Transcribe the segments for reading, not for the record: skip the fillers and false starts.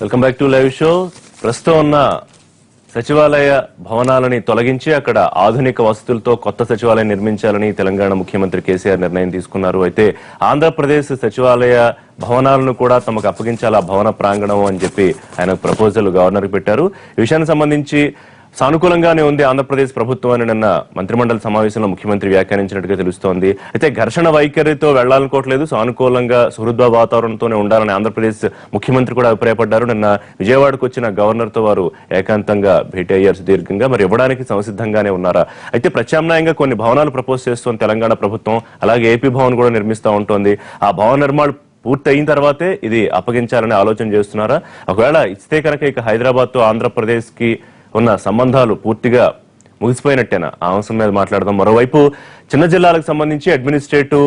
Welcome back to live show. ప్రస్తుతం ఉన్న సచివాలయ భవనాలని తొలగించి అక్కడ ఆధునిక వసతులతో కొత్త సచివాలయం నిర్మించాలని తెలంగాణ ముఖ్యమంత్రి కేసీఆర్ నిర్ణయం తీసుకున్నారు. అయితే ఆంధ్రప్రదేశ్ సచివాలయ భవనాలను కూడా తమకు అప్పగించాలి ఆ భవన ప్రాంగణం అని చెప్పి ఆయన ప్రపోజల్ గవర్నర్ పెట్టారు. ఈ విషయానికి సంబంధించి సానుకూలంగానే ఉంది ఆంధ్రప్రదేశ్ ప్రభుత్వం అని నిన్న మంత్రిమండలి సమావేశంలో ముఖ్యమంత్రి వ్యాఖ్యానించినట్టుగా తెలుస్తోంది. అయితే ఘర్షణ వైఖరితో వెళ్లాలనుకోవట్లేదు, సానుకూలంగా సుహృద్భావ వాతావరణంతోనే ఉండాలని ఆంధ్రప్రదేశ్ ముఖ్యమంత్రి కూడా అభిప్రాయపడ్డారు. నిన్న విజయవాడకు వచ్చిన గవర్నర్ తో వారు ఏకాంతంగా భేటీ అయ్యారు సుదీర్ఘంగా. మరి ఇవ్వడానికి సంసిద్ధంగానే ఉన్నారా? అయితే ప్రత్యామ్నాయంగా కొన్ని భవనాలు ప్రపోజ్ చేస్తోంది తెలంగాణ ప్రభుత్వం. అలాగే ఏపీ భవన్ కూడా నిర్మిస్తూ ఉంటోంది. ఆ భవన నిర్మాణం పూర్తి అయిన తర్వాతే ఇది అప్పగించాలని ఆలోచన చేస్తున్నారా? ఒకవేళ ఇస్తే కనుక ఇక హైదరాబాద్ తో ఆంధ్రప్రదేశ్ కి ఉన్న సంబంధాలు పూర్తిగా ముగిసిపోయినట్టేనా? ఆ అంశం మీద మాట్లాడదాం. మరోవైపు చిన్న జిల్లాలకు సంబంధించి అడ్మినిస్ట్రేటివ్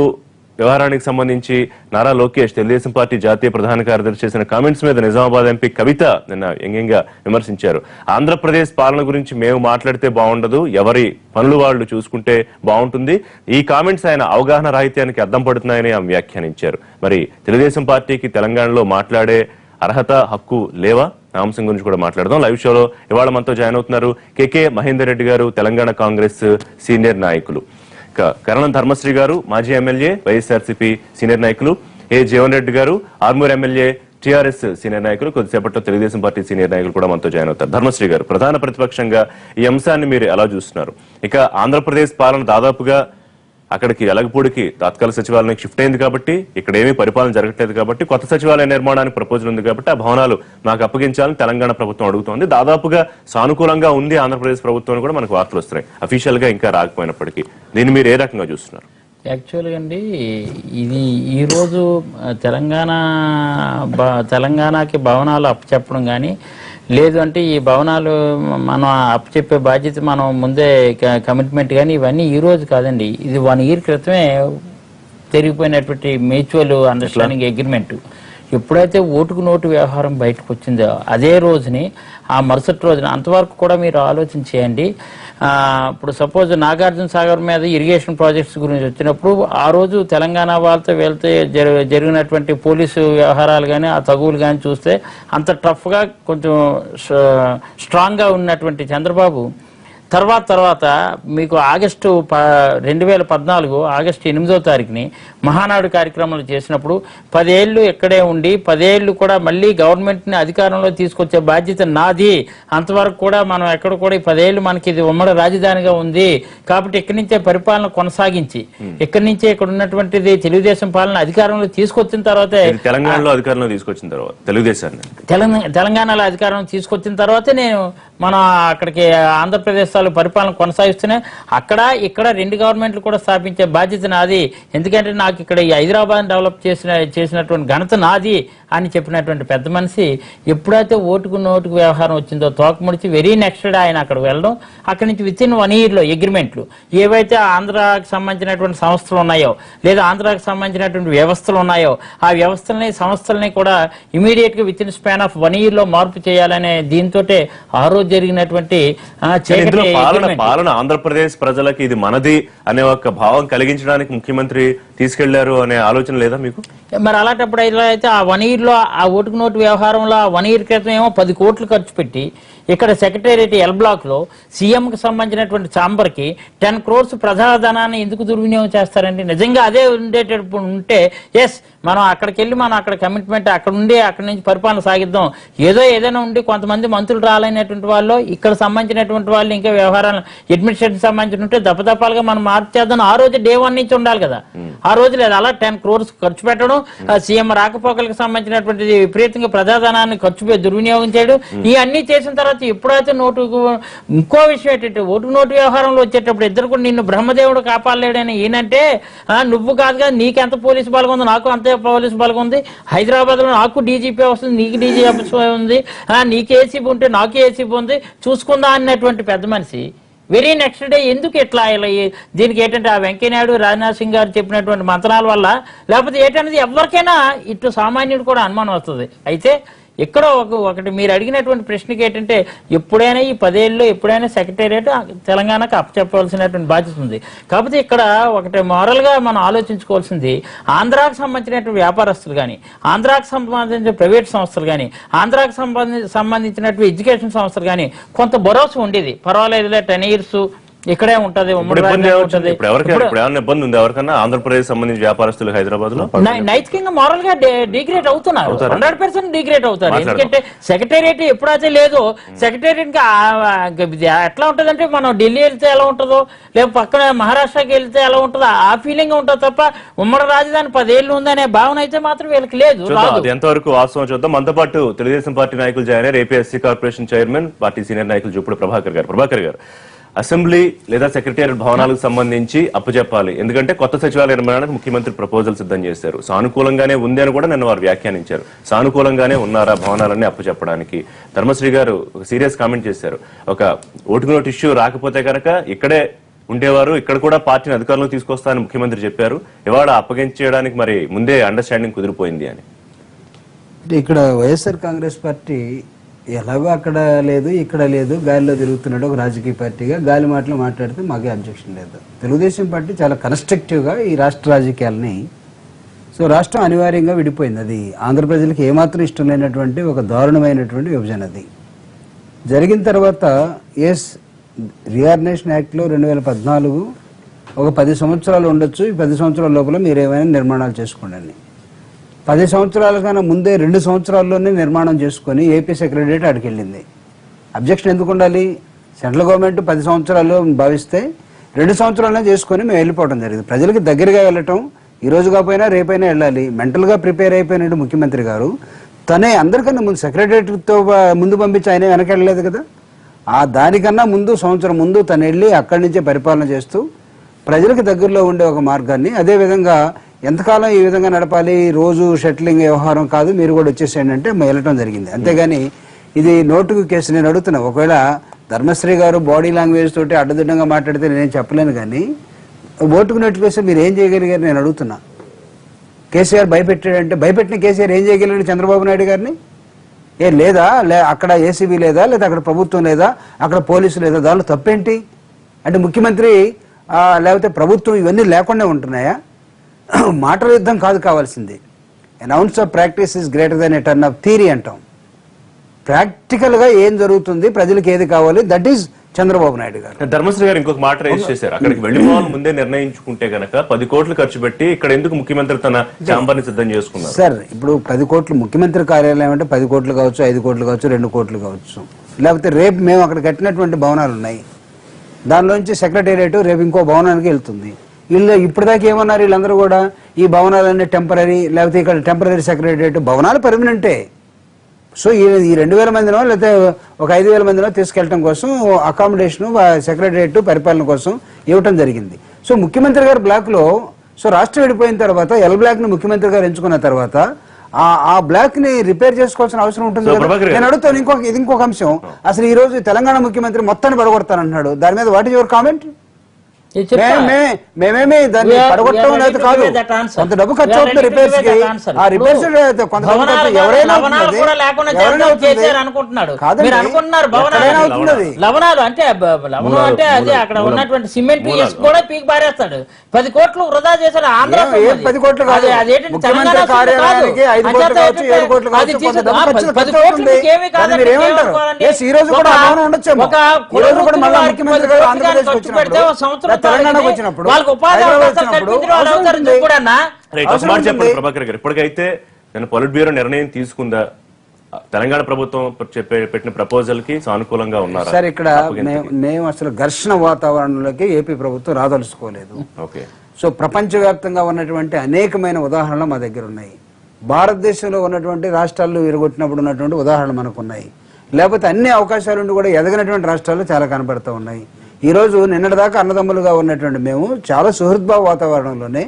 వ్యవహారానికి సంబంధించి నారా లోకేష్ తెలుగుదేశం పార్టీ జాతీయ ప్రధాన కార్యదర్శి చేసిన కామెంట్స్ మీద నిజామాబాద్ ఎంపీ కవిత నిన్న వ్యంగ్యంగా విమర్శించారు. ఆంధ్రప్రదేశ్ పాలన గురించి మేము మాట్లాడితే బాగుండదు, ఎవరి పనులు వాళ్ళు చూసుకుంటే బాగుంటుంది. ఈ కామెంట్స్ ఆయన అవగాహన రాహిత్యానికి అద్దం పడుతున్నాయని ఆమె వ్యాఖ్యానించారు. మరి తెలుగుదేశం పార్టీకి తెలంగాణలో మాట్లాడే అర్హత, హక్కు లేవా? ఆ అంశం గురించి కూడా మాట్లాడదాం. లైవ్ షోలో ఇవాళ మనతో జాయిన్ అవుతున్నారు కేకే మహేందర్ రెడ్డి గారు, తెలంగాణ కాంగ్రెస్ సీనియర్ నాయకులు. కరణం ధర్మశ్రీ గారు, మాజీ ఎమ్మెల్యే, వైఎస్ఆర్సీపీ సీనియర్ నాయకులు. ఏ జీవన్ రెడ్డి గారు, ఆర్మూర్ ఎమ్మెల్యే, టీఆర్ఎస్ సీనియర్ నాయకులు. కొద్దిసేపట్లో తెలుగుదేశం పార్టీ సీనియర్ నాయకులు కూడా మనతో జాయిన్ అవుతారు. ధర్మశ్రీ గారు, ప్రధాన ప్రతిపక్షంగా ఈ అంశాన్ని మీరు ఎలా చూస్తున్నారు? ఇక ఆంధ్రప్రదేశ్ పాలన దాదాపుగా అక్కడికి ఎలగపూడికి తాత్కాలిక సచివాలయానికి షిఫ్ట్ అయింది కాబట్టి ఇక్కడ ఏమీ పరిపాలన జరగట్లేదు కాబట్టి కొత్త సచివాలయ నిర్మాణానికి ప్రపోజల్ ఉంది కాబట్టి ఆ భవనాలు మాకు అప్పగించాలని తెలంగాణ ప్రభుత్వం అడుగుతోంది. దాదాపుగా సానుకూలంగా ఉంది ఆంధ్రప్రదేశ్ ప్రభుత్వం కూడా మనకు వార్తలు వస్తున్నాయి, అఫీషియల్ గా ఇంకా రాకపోయినప్పటికీ. దీన్ని మీరు ఏ రకంగా చూస్తున్నారు? యాక్చువల్గా అండి, ఇది ఈరోజు తెలంగాణకి భవనాలు అప్పచెప్పడం కానీ లేదు అంటే ఈ భవనాలు మనం అప్పచెప్పే బాధ్యత మనం ముందే కమిట్మెంట్ కానీ ఇవన్నీ ఈ రోజు కాదండి. ఇది 1 year క్రితమే జరిగిపోయినటువంటి మ్యూచువల్ అండర్స్టాండింగ్ అగ్రిమెంట్. ఎప్పుడైతే ఓటుకు నోటు వ్యవహారం బయటకు వచ్చిందో అదే రోజుని ఆ మరుసటి రోజున అంతవరకు కూడా మీరు ఆలోచన చేయండి. ఇప్పుడు సపోజ్ నాగార్జున సాగర్ మీద ఇరిగేషన్ ప్రాజెక్ట్స్ గురించి వచ్చినప్పుడు ఆ రోజు తెలంగాణ వాళ్ళతో వెళ్తే జరిగినటువంటి పోలీసు వ్యవహారాలు కానీ ఆ తగువులు కానీ చూస్తే అంత టఫ్గా కొంచెం స్ట్రాంగ్గా ఉన్నటువంటి చంద్రబాబు తర్వాత మీకు ఆగస్టు 2014 ఆగస్టు 8వ తారీఖుని మహానాడు కార్యక్రమాలు చేసినప్పుడు 10 ఏళ్ళు ఇక్కడే ఉండి 10 ఏళ్ళు కూడా మళ్ళీ గవర్నమెంట్ని అధికారంలో తీసుకొచ్చే బాధ్యత నాది, అంతవరకు కూడా మనం ఎక్కడ కూడా ఈ 10 ఏళ్ళు మనకి ఇది ఉమ్మడి రాజధానిగా ఉంది కాబట్టి ఇక్కడి నుంచే పరిపాలన కొనసాగించి ఇక్కడి నుంచే ఇక్కడ ఉన్నటువంటిది తెలుగుదేశం పాలన అధికారంలో తీసుకొచ్చిన తర్వాతే తెలంగాణలో అధికారంలో తీసుకొచ్చిన తర్వాత తెలంగాణలో అధికారం తీసుకొచ్చిన తర్వాతే మనం అక్కడికి ఆంధ్రప్రదేశ్ పరిపాలన కొనసాగిస్తున్నాయి. అక్కడ ఇక్కడ 2 గవర్నమెంట్లు కూడా స్థాపించే బాధ్యత నాది, ఎందుకంటే నాకు ఇక్కడ ఈ హైదరాబాద్ డెవలప్ చేసినటువంటి ఘనత నాది అని చెప్పినటువంటి పెద్ద మనిషి ఎప్పుడైతే ఓటుకు నోటుకు వ్యవహారం వచ్చిందో తోకముడిచి వెరీ నెక్స్ట్ డే ఆయన అక్కడికి వెళ్ళడం, అక్కడి నుంచి విత్ ఇన్ 1 year అగ్రిమెంట్లు ఏవైతే ఆంధ్రాకి సంబంధించినటువంటి సంస్థలు ఉన్నాయో లేదా ఆంధ్రాకి సంబంధించినటువంటి వ్యవస్థలు ఉన్నాయో ఆ వ్యవస్థల్ని సంస్థల్ని కూడా ఇమీడియట్ గా with in span of 1 year మార్పు చేయాలనే దీంతో ఆ రోజు జరిగినటువంటి పాలన ఆంధ్రప్రదేశ్ ప్రజలకి ఇది మనది అనే ఒక భావం కలిగించడానికి ముఖ్యమంత్రి తీసుకెళ్లారు అనే ఆలోచన లేదా మీకు? మరి అలాంటప్పుడు అయితే ఆ 1 year ఆ ఓటుకు నోటు వ్యవహారంలో 1 year క్రితం ఏమో 10 కోట్లు ఖర్చు పెట్టి ఇక్కడ సెక్రటేరియట్ ఎల్ బ్లాక్ లో సీఎంకి సంబంధించినటువంటి ఛాంబర్ కి 10 crores ప్రజాధనాన్ని ఎందుకు దుర్వినియోగం చేస్తారండి? నిజంగా అదే ఉండేటప్పుడు ఉంటే ఎస్ మనం అక్కడికి వెళ్ళి మనం అక్కడ కమిట్మెంట్ అక్కడ ఉండి అక్కడి నుంచి పరిపాలన సాగిద్దాం. ఏదైనా ఉండి కొంతమంది మంత్రులు రాలైనటువంటి వాళ్ళు ఇక్కడ సంబంధించినటువంటి వాళ్ళు ఇంకా వ్యవహారాలు అడ్మినిస్ట్రేషన్ సంబంధించి ఉంటే దప్పదప్పాలుగా మనం మార్పు చేద్దాం. ఆ రోజు day 1 నుంచి ఉండాలి కదా, ఆ రోజు లేదు. అలా 10 crores ఖర్చు పెట్టడం, సీఎం రాకపోకలకు సంబంధించినటువంటి విపరీతంగా ప్రజాధనాన్ని దుర్వినియోగం చేయడం, ఇవన్నీ చేసిన తర్వాత ఎప్పుడైతే ఇంకో విషయం ఏంటంటే ఓటు నోటు వ్యవహారంలో వచ్చేటప్పుడు ఇద్దరు కూడా నిన్ను బ్రహ్మదేవుడు కాపాడలేడని ఈయనంటే నువ్వు కాదుగా నీకెంత పోలీసు బలగం ఉంది, నాకు అంతే పోలీసు బలగం ఉంది, హైదరాబాద్ లో నాకు డీజీపీ వస్తుంది, నీకు డీజీపీ ఉంది, నీకు ఏసీబీ ఉంటే నాకు ఏసీబీ ఉంది, చూసుకుందా అన్నటువంటి పెద్ద మనిషి వెరీ నెక్స్ట్ డే ఎందుకు ఎట్లా దీనికి ఏంటంటే ఆ వెంకయ్యనాయుడు రాజ్నాథ్ సింగ్ గారు చెప్పినటువంటి మంత్రాల వల్ల లేకపోతే ఏంటనేది ఎవరికైనా ఇటు సామాన్యుడు కూడా అనుమానం వస్తుంది. అయితే ఇక్కడ ఒకటి మీరు అడిగినటువంటి ప్రశ్నకి ఏంటంటే ఎప్పుడైనా ఈ 10 ఏళ్ళలో ఎప్పుడైనా సెక్రటేరియట్ తెలంగాణకు అప్పచెప్పవలసినటువంటి బాధ్యత ఉంది. కాకపోతే ఇక్కడ ఒకటి మోరల్ గా మనం ఆలోచించుకోవాల్సింది, ఆంధ్రాకు సంబంధించినటువంటి వ్యాపారస్తులు కానీ, ఆంధ్రాకు సంబంధించిన ప్రైవేట్ సంస్థలు కానీ, ఆంధ్రాకు సంబంధించినటువంటి ఎడ్యుకేషన్ సంస్థలు కానీ కొంత భరోసా ఉండేది. పర్వాలేదులే 10 years ఇక్కడే ఉంటది, ఇబ్బంది ఉంది ఎవరికన్నా ఆంధ్రప్రదేశ్ సంబంధించి వ్యాపారస్తులు హైదరాబాద్ లో నైతికంగా మోరల్ గా డిగ్రేడ్ అవుతున్నారు, 100% డిగ్రేడ్ అవుతారు. ఎందుకంటే సెక్రటేరియట్ ఎప్పుడైతే లేదో సెక్రటేరియట్ ఎట్లా ఉంటదంటే మనం ఢిల్లీ వెళ్తే ఎలా ఉంటుందో, లేకపోతే పక్కన మహారాష్ట్రకి వెళ్తే ఎలా ఉంటుందో ఆ ఫీలింగ్ ఉంటుంది తప్ప ఉమ్మడి రాజధాని 10 ఏళ్ళు ఉందనే భావన అయితే మాత్రం వీళ్ళకి లేదు. ఎంతవరకు వాస్తవం చూద్దాం. మనతో పాటు తెలుగుదేశం పార్టీ నాయకులు జాయిన్ అయ్యారు. AP SC corporation chairman, party senior నాయకులు జూపూడి ప్రభాకర్ గారు. అసెంబ్లీ లేదా సెక్రటేరియట్ భవనాలకు సంబంధించి అప్పచెప్పాలి, ఎందుకంటే కొత్త సచివాలయ నిర్మాణానికి ముఖ్యమంత్రి ప్రపోజల్ సిద్ధం చేశారు. సానుకూలంగానే ఉంది అని కూడా నిన్న వారు వ్యాఖ్యానించారు. సానుకూలంగానే ఉన్నారా భవనాలన్నీ అప్పచెప్పడానికి? ధర్మశ్రీ గారు ఒక సీరియస్ కామెంట్ చేశారు. ఒక ఓటుకు నోటు ఇష్యూ రాకపోతే కనుక ఇక్కడే ఉండేవారు, ఇక్కడ కూడా పార్టీని అధికారంలో తీసుకొస్తానని ముఖ్యమంత్రి చెప్పారు. ఇవాళ అప్పగించడానికి మరి ముందే అండర్స్టాండింగ్ కుదిరిపోయింది అని. ఇక్కడ వైఎస్ఆర్ కాంగ్రెస్ పార్టీ ఎలాగో అక్కడ లేదు ఇక్కడ లేదు, గాలిలో తిరుగుతున్నాడు ఒక రాజకీయ పార్టీగా, గాలి మాటలు మాట్లాడితే మాకే అబ్జెక్షన్ లేదు. తెలుగుదేశం పార్టీ చాలా కన్స్ట్రక్టివ్గా ఈ రాష్ట్ర రాజకీయాలని, సో రాష్ట్రం అనివార్యంగా విడిపోయింది. అది ఆంధ్ర ప్రజలకు ఏమాత్రం ఇష్టం లేనటువంటి ఒక దారుణమైనటువంటి విభజన. అది జరిగిన తర్వాత రీఆర్గనైజేషన్ యాక్ట్లో 2014 ఒక 10 సంవత్సరాలు ఉండొచ్చు, ఈ 10 సంవత్సరాల లోపల మీరు ఏమైనా నిర్మాణాలు చేసుకోండి. 10 సంవత్సరాల కన్నా ముందే 2 సంవత్సరాల్లోనే నిర్మాణం చేసుకొని ఏపీ సెక్రటరియట్ అక్కడికి వెళ్ళింది. అబ్జెక్షన్ ఎందుకు ఉండాలి? సెంట్రల్ గవర్నమెంట్ 10 సంవత్సరాలు భావిస్తే 2 సంవత్సరాలనే చేసుకొని మేము వెళ్ళిపోవడం జరిగింది. ప్రజలకి దగ్గరగా వెళ్ళటం, ఈ రోజు కాకపోయినా రేపైనా వెళ్ళాలి. మెంటల్గా ప్రిపేర్ అయిపోయినట్టు ముఖ్యమంత్రి గారు తనే అందరికన్నా ముందు సెక్రటరియట్తో ముందు పంపించి ఆయన వెనక వెళ్ళలేదు కదా. దానికన్నా ముందు సంవత్సరం ముందు తను వెళ్ళి అక్కడి నుంచే పరిపాలన చేస్తూ ప్రజలకు దగ్గరలో ఉండే ఒక మార్గాన్ని, అదేవిధంగా ఎంతకాలం ఈ విధంగా నడపాలి, రోజు షట్లింగ్ వ్యవహారం కాదు, మీరు కూడా వచ్చేసేయండి అంటే వెళ్ళటం జరిగింది. అంతేగాని ఇది నోటుకు కేసు. నేను అడుగుతున్నా, ఒకవేళ ధర్మశ్రీ గారు బాడీ లాంగ్వేజ్ తోటి అడ్డదిడ్డంగా మాట్లాడితే నేను చెప్పలేను, కానీ ఓటుకు నోటు కేసు మీరు ఏం చేయగలిగారు నేను అడుగుతున్నా. కేసీఆర్ భయపెట్టాడంటే భయపెట్టిన కేసీఆర్ ఏం చేయగలిగాడు చంద్రబాబు నాయుడు గారిని? లేదా అక్కడ ఏసీబీ లేదా, లేదా అక్కడ ప్రభుత్వం లేదా, అక్కడ పోలీసు లేదా, దానిలో తప్పేంటి? అంటే ముఖ్యమంత్రి లేకపోతే ప్రభుత్వం ఇవన్నీ లేకుండా ఉంటున్నాయా? మాటల యుద్ధం కాదు కావాల్సింది. Announce of practice is greater than a turn off theory అంటాం. ప్రాక్టికల్ గా ఏం జరుగుతుంది, ప్రజలకు ఏది కావాలి, దట్ ఈస్ చంద్రబాబు నాయుడు గారు. ధర్మశ్రీ గారు ఇంకొక మాట రేజ్ చేశారు. అక్కడికి వెళ్ళిపోవాలి ముందే నిర్ణయించుకుంటే గనక 10 కోట్లు ఖర్చు పెట్టి ఇక్కడ ఎందుకు ముఖ్యమంత్రి తన ఛాంబర్ ని సిద్ధం చేసుకున్నారు? సార్, ఇప్పుడు 10 కోట్లు ముఖ్యమంత్రి కార్యాలయం అంటే 10 కోట్లు కావచ్చు, 5 కోట్లు కావచ్చు, 2 కోట్లు కావచ్చు, లేకపోతే రేపు మేము అక్కడ కట్టినటువంటి భవనాలు ఉన్నాయి, దానిలోంచి సెక్రటేరియట్ రేపు ఇంకో భవనానికి వెళ్తుంది. వీళ్ళు ఇప్పటిదాకా ఏమన్నారు వీళ్ళందరూ కూడా, ఈ భవనాలన్నీ టెంపరీ, లేకపోతే ఇక్కడ టెంపరీ సెక్రటేరియట్, భవనాలు పర్మనెంటే. సో ఈ 2000 మందినో లేకపోతే ఒక 5000 మందినో తీసుకెళ్ళటం కోసం అకామిడేషన్ సెక్రటేరియట్ పరిపాలన కోసం ఇవ్వటం జరిగింది. సో ముఖ్యమంత్రి గారు బ్లాక్లో, సో రాష్ట్రం విడిపోయిన తర్వాత ఎల్ బ్లాక్ ని ముఖ్యమంత్రి గారు ఎంచుకున్న తర్వాత ఆ బ్లాక్ ని రిపేర్ చేసుకోవాల్సిన అవసరం ఉంటుంది. నేను అడుగుతాను ఇంకొక అంశం, అసలు ఈ రోజు తెలంగాణ ముఖ్యమంత్రి మొత్తాన్ని పడగొడతానన్నాడు. దాని మీద వాట్ ఇస్ యువర్ కామెంట్? మేమేమి దాన్ని పడగొట్టడం లేదు కాదు, కొంత డబ్బు ఖర్చు అవుతుంది రిపేర్స్ కి. ఆ రిపేర్స్ ఎవరైనా లవణాలు అంటే అది అక్కడ ఉన్నటువంటి సిమెంట్ కూడా పీక్ పారేస్తాడు. 10 కోట్లు వృధా చేశాడు ఆంధ్ర. 10 కోట్లు కాదు, ముఖ్యమంత్రి కార్యాలయానికి 5 కోట్లు కావచ్చు, 7 కోట్లు కావచ్చు, కొంత డబ్బు ఖర్చు అవుతుంది. మీరు ఏమంటారు? ఈ రోజు కూడా భవనం ఉండొచ్చేమో, ఈ రోజు కూడా మళ్ళీ ముఖ్యమంత్రి గారు ఆంధ్రప్రదేశ్ వచ్చినప్పుడు, తెలంగాణకు వచ్చినప్పుడు, చెప్పండి ప్రభాకర్ గారు. ఇప్పటికైతే నేను పొలిట్ బ్యూరో నిర్ణయం తీసుకుందా? తెలంగాణ ప్రభుత్వం పెట్టిన ప్రపోజల్ కి సానుకూలంగా ఉన్నారు సార్? ఇక్కడ మేము అసలు ఘర్షణ వాతావరణంలోకి ఏపీ ప్రభుత్వం రాదలుచుకోలేదు. సో ప్రపంచవ్యాప్తంగా ఉన్నటువంటి అనేకమైన ఉదాహరణలు మా దగ్గర ఉన్నాయి. భారతదేశంలో ఉన్నటువంటి రాష్ట్రాల్లో విరగొట్టినప్పుడు ఉన్నటువంటి ఉదాహరణలు మనకు ఉన్నాయి. లేకపోతే అన్ని అవకాశాలు కూడా ఎదగినటువంటి రాష్ట్రాలు చాలా కనబడుతూ ఉన్నాయి. ఈ రోజు నిన్నటిదాకా అన్నదమ్ములుగా ఉన్నటువంటి మేము చాలా సుహృద్భావ వాతావరణంలోనే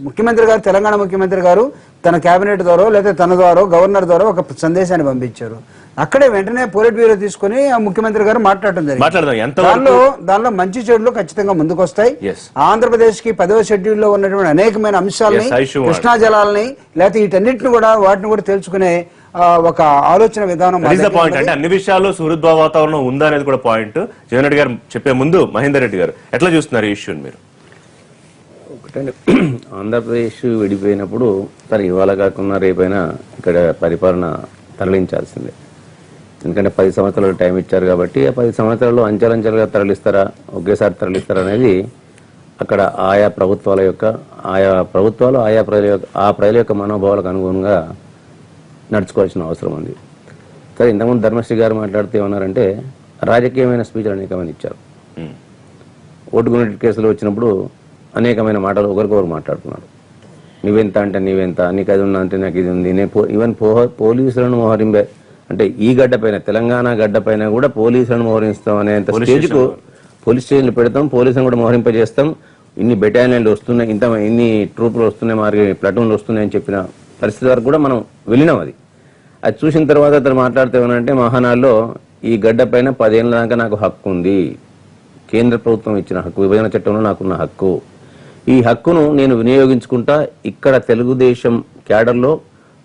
ముఖ్యమంత్రి గారు, తెలంగాణ ముఖ్యమంత్రి గారు తన కేబినెట్ ద్వారా లేదా తన ద్వారా గవర్నర్ ద్వారా ఒక సందేశాన్ని పంపించారు. అక్కడే వెంటనే పొలిట్ బ్యూరో తీసుకుని ఆ ముఖ్యమంత్రి గారు మాట్లాడటం జరిగింది. దానిలో మంచి చెడులు ఖచ్చితంగా ముందుకు వస్తాయి. ఆంధ్రప్రదేశ్ కి 10వ షెడ్యూల్లో ఉన్నటువంటి అనేకమైన అంశాలని, కృష్ణా జలాలని, లేకపోతే వీటన్నిటిని కూడా వాటిని కూడా తెలుసుకునే ఒక ఆలోచన విధానం మా దగ్గర పాయింట్ అంటే అన్ని విషయాల్లో సుహృద్భావ వాతావరణం ఉందా అనేది కూడా పాయింట్. జగన్ రెడ్డి గారు చెప్పే ముందు మహేందర్ రెడ్డి గారు ఎట్లా చూస్తున్నారు ఈ ఇష్యూని మీరు? ఒకటండి, ఆంధ్రప్రదేశ్ విడిపోయినప్పుడు సరే ఇవాళ కాకుండా రేపైనా ఇక్కడ పరిపాలన తరలించాల్సిందే. ఎందుకంటే 10 సంవత్సరాలు టైం ఇచ్చారు కాబట్టి ఆ 10 సంవత్సరాలు అంచెలంచెలుగా తరలిస్తారా, ఒకేసారి తరలిస్తారా అనేది అక్కడ ఆయా ప్రభుత్వాల ప్రజల యొక్క మనోభావాలకు అనుగుణంగా నడుచుకోవాల్సిన అవసరం ఉంది. సరే, ఇంతకుముందు ధర్మశ్రీ గారు మాట్లాడుతూ ఏమన్నారంటే రాజకీయమైన స్పీచ్లు అనేకమైన ఇచ్చారు. ఓటుకునే కేసులు వచ్చినప్పుడు అనేకమైన మాటలు ఒకరికొకరు మాట్లాడుతున్నారు. నువ్వెంత అంటే నీవెంత, నీకు అది ఉన్నా అంటే నాకు ఇది ఉంది. ఈవెన్ పోలీసులను మోహరింపే అంటే ఈ గడ్డ పైన, తెలంగాణ గడ్డ పైన కూడా పోలీసులను మోహరిస్తాం అనేంత స్టేజ్కు పోలీస్ స్టేషన్లు పెడతాం, పోలీసులను కూడా మోహరింపజేస్తాం, ఇన్ని బెటాలియన్లు వస్తున్నాయి, ఇన్ని ట్రూపులు వస్తున్నాయి, మరి ప్లటూన్లు వస్తున్నాయని చెప్పిన పరిస్థితి వరకు కూడా మనం వెళ్ళినాం. అది చూసిన తర్వాత అతను మాట్లాడితే ఏమనంటే మహానాల్లో ఈ గడ్డ పైన 10 ఏళ్ళ దాకా నాకు హక్కు ఉంది, కేంద్ర ప్రభుత్వం ఇచ్చిన హక్కు, విభజన చట్టంలో నాకున్న హక్కు, ఈ హక్కును నేను వినియోగించుకుంటా, ఇక్కడ తెలుగుదేశం క్యాడర్లో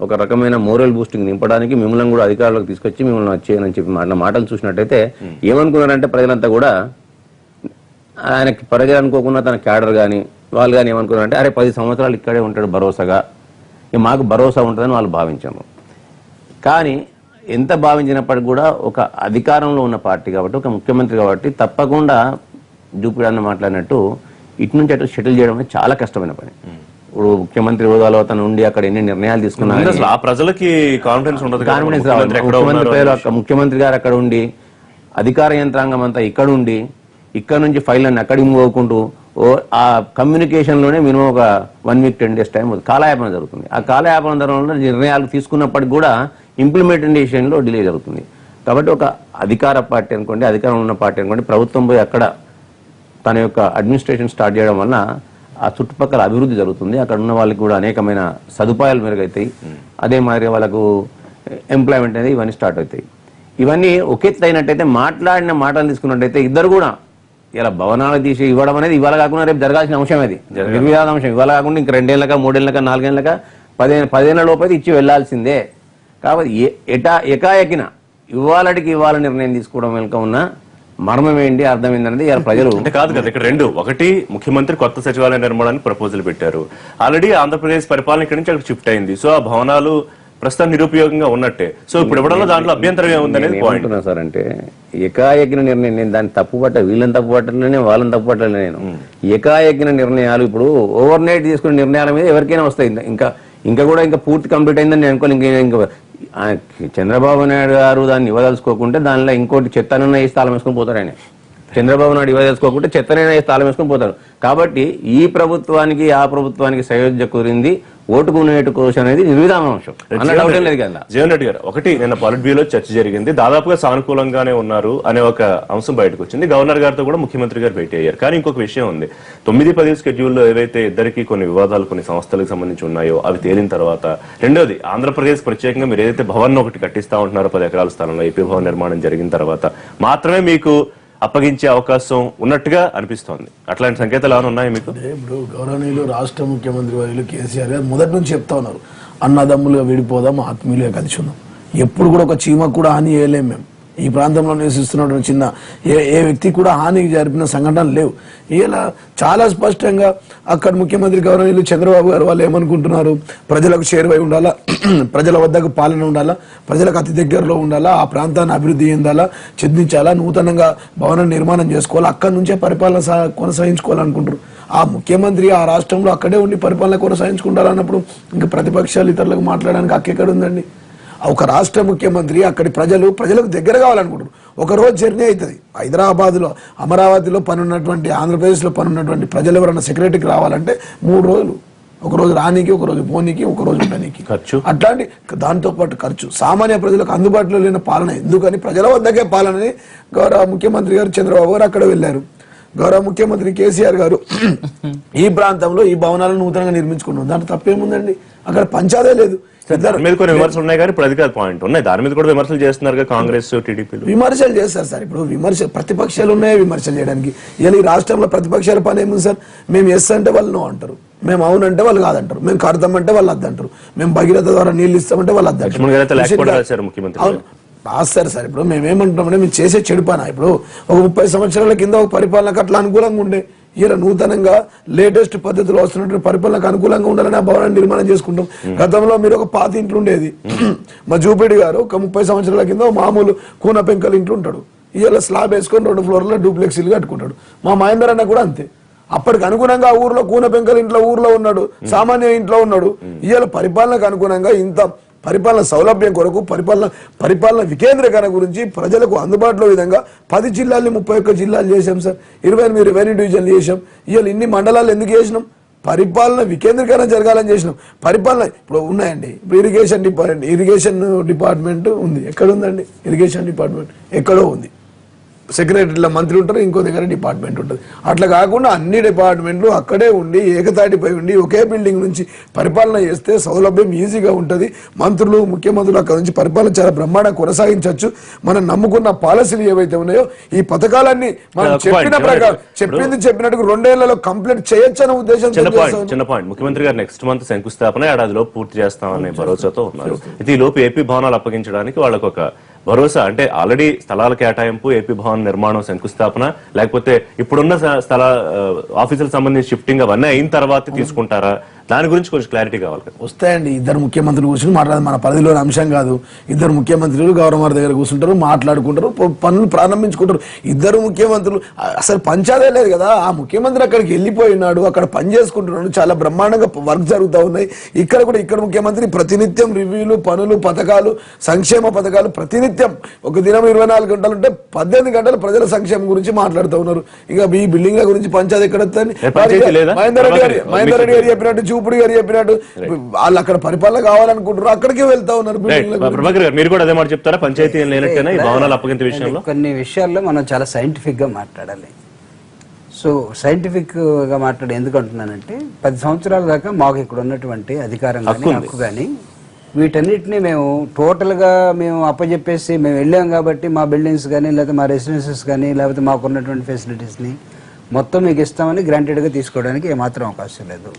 ఒక రకమైన మోరల్ బూస్టింగ్ నింపడానికి మిమ్మల్ని కూడా అధికారులకు తీసుకొచ్చి మిమ్మల్ని వచ్చేయనని చెప్పి మాటలు చూసినట్టయితే ఏమనుకున్నారంటే ప్రజలంతా కూడా ఆయనకి ప్రజలు అనుకోకుండా తన క్యాడర్ కానీ వాళ్ళు కానీ ఏమనుకున్నారంటే అరే 10 సంవత్సరాలు ఇక్కడే ఉంటాడు భరోసాగా, మాకు భరోసా ఉంటుందని వాళ్ళు భావించాము. కానీ ఎంత భావించినప్పటికీ కూడా ఒక అధికారంలో ఉన్న పార్టీ కాబట్టి, ఒక ముఖ్యమంత్రి కాబట్టి తప్పకుండా జూపిడాన్ని మాట్లాడినట్టు ఇటు నుంచి అటు షటిల్ చేయడం అనేది చాలా కష్టమైన పని. ఇప్పుడు ముఖ్యమంత్రి హోదాలో తను ఉండి అక్కడ ఎన్ని నిర్ణయాలు తీసుకున్నారు, ఆ ప్రజలకి కాన్ఫిడెన్స్ ముఖ్యమంత్రి గారు అక్కడ ఉండి అధికార యంత్రాంగం అంతా ఇక్కడ ఉండి ఇక్కడ నుంచి ఫైల్ అన్ని అక్కడికి మూవ్ అవ్వకుంటూ ఆ కమ్యూనికేషన్ లోనే మినిమం ఒక 1 వీక్ 10 డేస్ టైం కాలయాపన జరుగుతుంది. ఆ కాలయాపన ధరంలో నిర్ణయాలు తీసుకున్నప్పటికీ కూడా ఇంప్లిమెంటేషన్ లో డిలే జరుగుతుంది. కాబట్టి ఒక అధికార పార్టీ అనుకోండి, అధికారంలో ఉన్న పార్టీ అనుకోండి, ప్రభుత్వం పోయి అక్కడ తన యొక్క అడ్మినిస్ట్రేషన్ స్టార్ట్ చేయడం వల్ల ఆ చుట్టుపక్కల అభివృద్ధి జరుగుతుంది, అక్కడ ఉన్న వాళ్ళకి కూడా అనేకమైన సదుపాయాలు మెరుగవుతాయి, అదే మాదిరిగా వాళ్ళకు ఎంప్లాయ్మెంట్ అనేది ఇవన్నీ స్టార్ట్ అవుతాయి. ఇవన్నీ ఒకెత్తు అయినట్టయితే మాట్లాడిన మాటలు తీసుకున్నట్టయితే ఇద్దరు కూడా ఇలా భవనాలు తీసి ఇవ్వడం అనేది ఇవాళ కాకుండా రేపు జరగాల్సిన అంశం, అది నిర్వివాద అంశం. ఇవాళ కాకుండా ఇంక 2 ఏళ్ళక 3 ఏళ్ళక 4 ఏళ్ళక 10 ఏళ్ళ లోపైతే ఇచ్చి వెళ్లాల్సిందే. కాబట్టి ఎకాయకిన ఇవాళకి ఇవాళ నిర్ణయం తీసుకోవడం వెనుక ఉన్న మర్మం ఏంటి, అర్థం ఏంటనేది ప్రజలు అంటే కాదు కదా. ఇక్కడ రెండు, ఒకటి ముఖ్యమంత్రి కొత్త సచివాలయ నిర్మాణానికి ప్రపోజల్ పెట్టారు, ఆల్రెడీ ఆంధ్రప్రదేశ్ పరిపాలన ఇక్కడి నుంచి అక్కడ షిఫ్ట్ అయింది, సో ఆ భవనాలు ప్రస్తుతం నిరుపయోగంగా ఉన్నట్టే. సో ఇప్పుడు ఇవ్వడంలో దాంట్లో అభ్యంతరం ఏముందనేది పాయింట్. సార్ అంటే ఏకాయజ్ఞ నిర్ణయం, నేను దాన్ని తప్పుపట్ట, వీళ్ళని తప్పుపట్టలేనే, వాళ్ళని తప్పుపట్టలే. నేను ఏకాయజ్ఞ నిర్ణయాలు ఇప్పుడు ఓవర్ నైట్ తీసుకునే నిర్ణయాల మీద ఎవరికైనా వస్తాయి. ఇంకా కూడా ఇంకా పూర్తి కంప్లీట్ అయిందని నేను అనుకోని ఇంకా చంద్రబాబు నాయుడు గారు దాన్ని ఇవ్వదలుచుకోకుంటే దానిలో ఇంకోటి చెత్తనైనా వేసి తాళం వేసుకొని పోతారు. ఆయన చంద్రబాబు నాయుడు ఇవ్వదలుచుకోకుంటే చెత్తనైనా వేసి తాళం వేసుకొని పోతారు. కాబట్టి ఈ ప్రభుత్వానికి ఆ ప్రభుత్వానికి సయోధ్య కుదిరింది ఓటుకునేటు కోసం అనేది నిర్విధాన అంశం, లేదు కదా. జగన్ రెడ్డి గారు, ఒకటి నిన్న పాలిట్ బ్యూరోలో చర్చ జరిగింది, దాదాపుగా సానుకూలంగానే ఉన్నారు అనే ఒక అంశం బయటకు వచ్చింది. గవర్నర్ గారితో కూడా ముఖ్యమంత్రి గారు భేటీ అయ్యారు. కానీ ఇంకొక విషయం ఉంది, 9-10 స్కెడ్యూల్లో ఏవైతే ఇద్దరికి కొన్ని వివాదాలు కొన్ని సంస్థలకు సంబంధించి ఉన్నాయో అవి తేలిన తర్వాత, రెండోది ఆంధ్రప్రదేశ్ ప్రత్యేకంగా మీరు ఏదైతే భవన్ ఒకటి కట్టిస్తా ఉంటున్నారో 10 ఎకరాల స్థలంలో ఏపీ భవన్ నిర్మాణం జరిగిన తర్వాత మాత్రమే మీకు అప్పగించే అవకాశం ఉన్నట్టుగా అనిపిస్తోంది. అట్లాంటి సంకేతాలు ఏమైనా ఉన్నాయి మీకు? ఇప్పుడు గౌరవనీయులు రాష్ట్ర ముఖ్యమంత్రి వర్యులు కేసీఆర్ గారు మొదటి నుంచి చెప్తా ఉన్నారు, అన్నదమ్ములుగా విడిపోదాం, ఆత్మీయులుగా కలిసి ఉన్నాం. ఎప్పుడు కూడా ఒక చీమకు కూడా హాని చేయలేం. మేము ఈ ప్రాంతంలో నివసిస్తున్నటువంటి చిన్న ఏ వ్యక్తి కూడా హానికి జరిపిన సంఘటనలు లేవు. ఇలా చాలా స్పష్టంగా అక్కడ ముఖ్యమంత్రి గౌరవనీయులు చంద్రబాబు గారు వాళ్ళు ఏమనుకుంటున్నారు, ప్రజలకు చేరువై ఉండాలా, ప్రజల వద్దకు పాలన ఉండాలా, ప్రజలకు అతి దగ్గరలో ఉండాలా, ఆ ప్రాంతాన్ని అభివృద్ధి చెందాలా, చెందించాలా, నూతనంగా భవన నిర్మాణం చేసుకోవాలా, అక్కడి నుంచే పరిపాలన కొనసాగించుకోవాలనుకుంటారు. ఆ ముఖ్యమంత్రి ఆ రాష్ట్రంలో అక్కడే ఉండి పరిపాలన కొనసాగించుకుంటారన్నప్పుడు ఇంకా ప్రతిపక్షాలు ఇతరులకు మాట్లాడడానికి హక్కు ఎక్కడ ఉందండి? ఒక రాష్ట్ర ముఖ్యమంత్రి అక్కడి ప్రజలకు దగ్గర కావాలనుకుంటారు. ఒక రోజు జర్నీ అవుతుంది. హైదరాబాద్లో, అమరావతిలో పని ఉన్నటువంటి, ఆంధ్రప్రదేశ్లో పని ఉన్నటువంటి ప్రజలు ఎవరైనా సెక్రటరీకి రావాలంటే 3 రోజులు, ఒక రోజు రానికి, ఒక రోజు పోనీకి, ఒక రోజు ఉండడానికి ఖర్చు. అట్లాంటి దాంతో పాటు ఖర్చు, సామాన్య ప్రజలకు అందుబాటులో లేని పాలన. ఎందుకని ప్రజల వద్దకే పాలనని గౌరవ ముఖ్యమంత్రి గారు చంద్రబాబు గారు అక్కడ వెళ్ళారు. గౌరవ ముఖ్యమంత్రి కేసీఆర్ గారు ఈ ప్రాంతంలో ఈ భవనాలను నూతనంగా నిర్మించుకున్నారు. దాంట్లో తప్పేముందండి? అక్కడ పంచాదే లేదు. దాని మీద కొన్ని విమర్శలు ఉన్నాయి కానీ ఇప్పుడు అధికార పాయింట్ ఉన్నాయి, దాని మీద కూడా విమర్శలు చేస్తున్నారు కాంగ్రెస్ టీడీపీలు. విమర్శలు చేస్తారు సార్. ఇప్పుడు ప్రతిపక్షాలు ఉన్నాయి విమర్శలు చేయడానికి. ఇలా ఈ రాష్ట్రంలో ప్రతిపక్షాల పని ఏముంది సార్? మేము ఎస్ అంటే వాళ్ళు నో అంటారు, మేము అవునంటే వాళ్ళు కాదంటారు, మేము కడతామంటే వాళ్ళు అద్దంటారు, మేము భగీరథ ద్వారా నీళ్ళు ఇస్తామంటే వాళ్ళు లక్ష్మణ్ గారు అయితే లేకపోవడం రాశారు అద్దంటారు. ముఖ్యమంత్రి. అవును రాస్తారు సార్. ఇప్పుడు మేమేమంటున్నామంటే మేము చేసే చెడు పని. ఇప్పుడు ఒక 30 సంవత్సరాల కింద ఒక పరిపాలనకు అట్లా అనుకూలంగా ఉండే, ఇలా నూతనంగా లేటెస్ట్ పద్ధతిలో వస్తున్నటువంటి పరిపాలనకు అనుకూలంగా ఉండాలని ఆ భవనాన్ని నిర్మాణం చేసుకుంటాం. గతంలో మీరు ఒక పాత ఇంట్లో ఉండేది, మా జూపేడి గారు ఒక 30 సంవత్సరాల కింద మామూలు కూన పెంకల ఇంట్లో ఉంటాడు, ఇవాళ స్లాబ్ వేసుకొని 2 ఫ్లోర్లో డూప్లెక్స్ ఇల్లు కట్టుకుంటాడు. మా మహేందర్ అన్న కూడా అంతే, అప్పటికి అనుగుణంగా ఆ ఊర్లో కూన పెంకల ఇంట్లో ఊర్లో ఉన్నాడు, సామాన్య ఇంట్లో ఉన్నాడు. ఇవాళ పరిపాలనకు అనుగుణంగా ఇంత పరిపాలన సౌలభ్యం కొరకు పరిపాలన వికేంద్రీకరణ గురించి ప్రజలకు అందుబాటులో విధంగా 10 జిల్లాల్ని 31 జిల్లాలు చేశాం సార్, 28 రెవెన్యూ డివిజన్లు చేశాం. ఇవాళ ఇన్ని మండలాలు ఎందుకు చేసినాం? పరిపాలన వికేంద్రీకరణ జరగాలని చేసినాం. పరిపాలన ఇప్పుడు ఉన్నాయండి, ఇప్పుడు ఇరిగేషన్ డిపార్ట్మెంట్ ఉంది, ఎక్కడ ఉందండి? ఇరిగేషన్ డిపార్ట్మెంట్ ఎక్కడో ఉంది, సెక్రటరీలో మంత్రి ఉంటారు, ఇంకో దగ్గర డిపార్ట్మెంట్ ఉంటుంది. అట్లా కాకుండా అన్ని డిపార్ట్మెంట్లు అక్కడే ఉండి ఏకతాటిపై ఉండి ఒకే బిల్డింగ్ నుంచి పరిపాలన చేస్తే సౌలభ్యం ఈజీగా ఉంటుంది. మంత్రులు ముఖ్యమంత్రులు అక్కడ నుంచి పరిపాలన చాలా బ్రహ్మాండంగా కొనసాగించవచ్చు. మనం నమ్ముకున్న పాలసీలు ఏవైతే ఉన్నాయో ఈ పథకాలన్నీ మనం చెప్పిన ప్రకారం చెప్పినట్టు 2 ఏళ్లలో కంప్లీట్ చేయొచ్చు అనే ఉద్దేశం. చిన్న పాయింట్, ముఖ్యమంత్రి గారు నెక్స్ట్ మంత్ శంకుస్థాపన ఏడాదిలో పూర్తి చేస్తామనే భరోసాతో ఉన్నారు. అయితే ఈ లోపు ఏపీ భవనాలు అప్పగించడానికి వాళ్ళకు ఒక భరోసా అంటే ఆల్రెడీ స్థలాల కేటాయింపు, ఏపీ భవన్ నిర్మాణం, శంకుస్థాపన, లేకపోతే ఇప్పుడున్న స్థల ఆఫీసులకు సంబంధించి షిఫ్టింగ్ అవన్నీ అయిన తర్వాత తీసుకుంటారా? దాని గురించి కొంచెం క్లారిటీ కావాలి కదా. వస్తాయండి, ఇద్దరు ముఖ్యమంత్రులు కూర్చొని మాట్లాడదు, మన పరిధిలోని అంశం కాదు. ఇద్దరు ముఖ్యమంత్రులు గవర్నర్ దగ్గర కూర్చుంటారు, మాట్లాడుకుంటారు, పనులు ప్రారంభించుకుంటారు. ఇద్దరు ముఖ్యమంత్రులు అసలు పంచాదే లేదు కదా. ఆ ముఖ్యమంత్రి అక్కడికి వెళ్ళిపోయినాడు, అక్కడ పని చేసుకుంటున్నాడు, చాలా బ్రహ్మాండంగా వర్క్ జరుగుతూ ఉన్నాయి. ఇక్కడ కూడా ఇక్కడ ముఖ్యమంత్రి ప్రతినిత్యం రివ్యూలు, పనులు, పథకాలు, సంక్షేమ పథకాలు ప్రతినిత్యం ఒక దినం 24 గంటలు ఉంటే 18 గంటలు ప్రజల సంక్షేమం గురించి మాట్లాడుతూ ఉన్నారు. ఇక ఈ బిల్డింగ్ల గురించి పంచాయతీ ఎక్కడ వస్తుంది? మహేందర్ రెడ్డి గారు చెప్పినట్టు, చూపుడు గారు చెప్పినట్టు వాళ్ళు అక్కడ పరిపాలన కావాలనుకుంటారు, అక్కడికే వెళ్తా ఉన్నారు. ప్రభాకర్ గారు మీరు కూడా అదే మాట చెప్తారా? పంచాయతీ లేనట్టేనా ఈ భవనాల అప్పగింత విషయంలో? కొన్ని విషయాల్లో మనం చాలా సైంటిఫిక్ గా మాట్లాడాలి. సో సైంటిఫిక్ గా మాట్లాడి ఎందుకు అంటున్నానంటే 10 సంవత్సరాల దాకా మాకు ఇక్కడ ఉన్నటువంటి అధికారం కానీ హక్కు కానీ వీటన్నిటిని మేము టోటల్గా మేము అప్పచెప్పేసి మేము వెళ్ళాం కాబట్టి మా బిల్డింగ్స్ కానీ లేకపోతే మా రెసిడెన్సెస్ కానీ లేకపోతే మాకు ఉన్నటువంటి ఫెసిలిటీస్ని మొత్తం మీకు ఇస్తామని గ్రాంటెడ్గా తీసుకోవడానికి ఏమాత్రం అవకాశం లేదు.